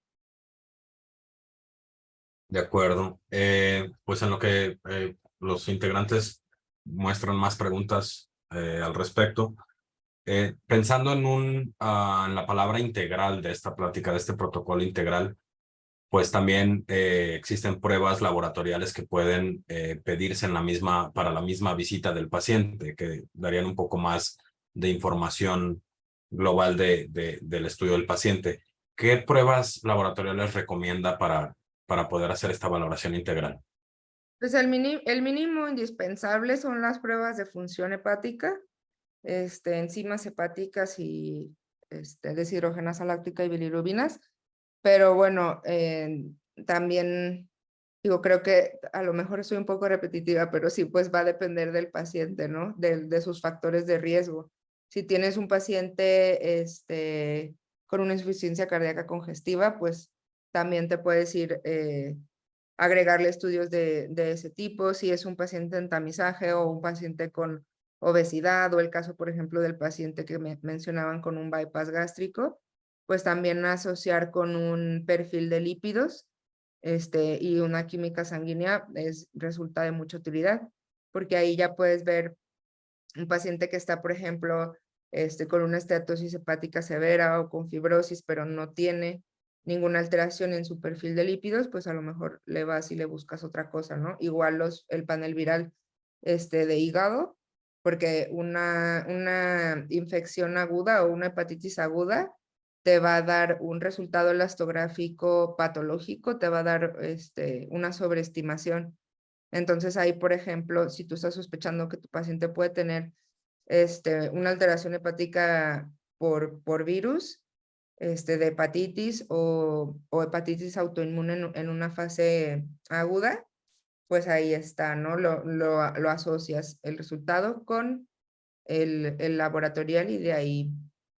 De acuerdo. Pues en lo que los integrantes muestran más preguntas al respecto. Pensando en la palabra integral de esta plática, de este protocolo integral, pues también existen pruebas laboratoriales que pueden pedirse para la misma visita del paciente, que darían un poco más de información global del estudio del paciente. ¿Qué pruebas laboratoriales recomienda para poder hacer esta valoración integral? Pues el mínimo indispensable son las pruebas de función hepática, enzimas hepáticas y deshidrogenasa láctica y bilirubinas. Pero bueno, también digo, creo que a lo mejor soy un poco repetitiva, pero sí, pues va a depender del paciente, ¿no? De sus factores de riesgo. Si tienes un paciente con una insuficiencia cardíaca congestiva, pues también te puedes ir agregarle estudios de ese tipo. Si es un paciente en tamizaje o un paciente con obesidad, o el caso, por ejemplo, del paciente que me mencionaban con un bypass gástrico, pues también asociar con un perfil de lípidos y una química sanguínea resulta de mucha utilidad, porque ahí ya puedes ver un paciente que está, por ejemplo, con una esteatosis hepática severa o con fibrosis, pero no tiene ninguna alteración en su perfil de lípidos, pues a lo mejor le vas y le buscas otra cosa, ¿no? Igual el panel viral de hígado, porque una infección aguda o una hepatitis aguda te va a dar un resultado elastográfico patológico, te va a dar una sobreestimación. Entonces ahí, por ejemplo, si tú estás sospechando que tu paciente puede tener una alteración hepática por virus, de hepatitis o hepatitis autoinmune en una fase aguda, pues ahí está, ¿no? Lo asocias el resultado con el laboratorial y de ahí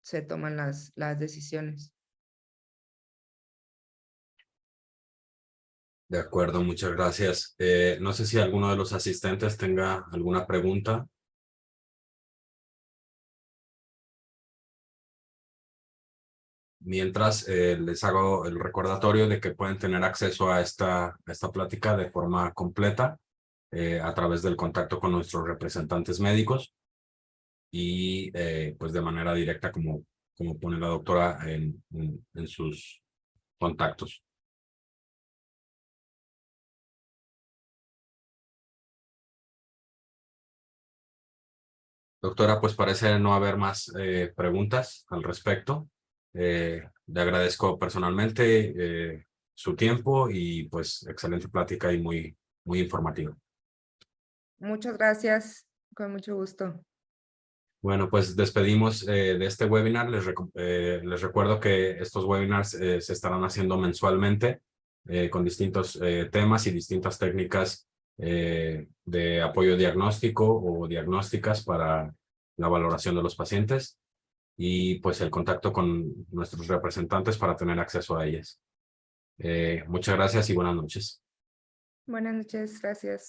se toman las decisiones. De acuerdo, muchas gracias. No sé si alguno de los asistentes tenga alguna pregunta. Mientras les hago el recordatorio de que pueden tener acceso a esta plática de forma completa a través del contacto con nuestros representantes médicos y pues de manera directa como pone la doctora en sus contactos. Doctora, pues parece no haber más preguntas al respecto. Le agradezco personalmente su tiempo y pues excelente plática y muy informativa. Muchas gracias, con mucho gusto. Bueno, pues despedimos de este webinar. Les recuerdo que estos webinars se estarán haciendo mensualmente con distintos temas y distintas técnicas de apoyo diagnóstico o diagnósticas para la valoración de los pacientes y pues el contacto con nuestros representantes para tener acceso a ellas. Muchas gracias y buenas noches. Buenas noches, gracias.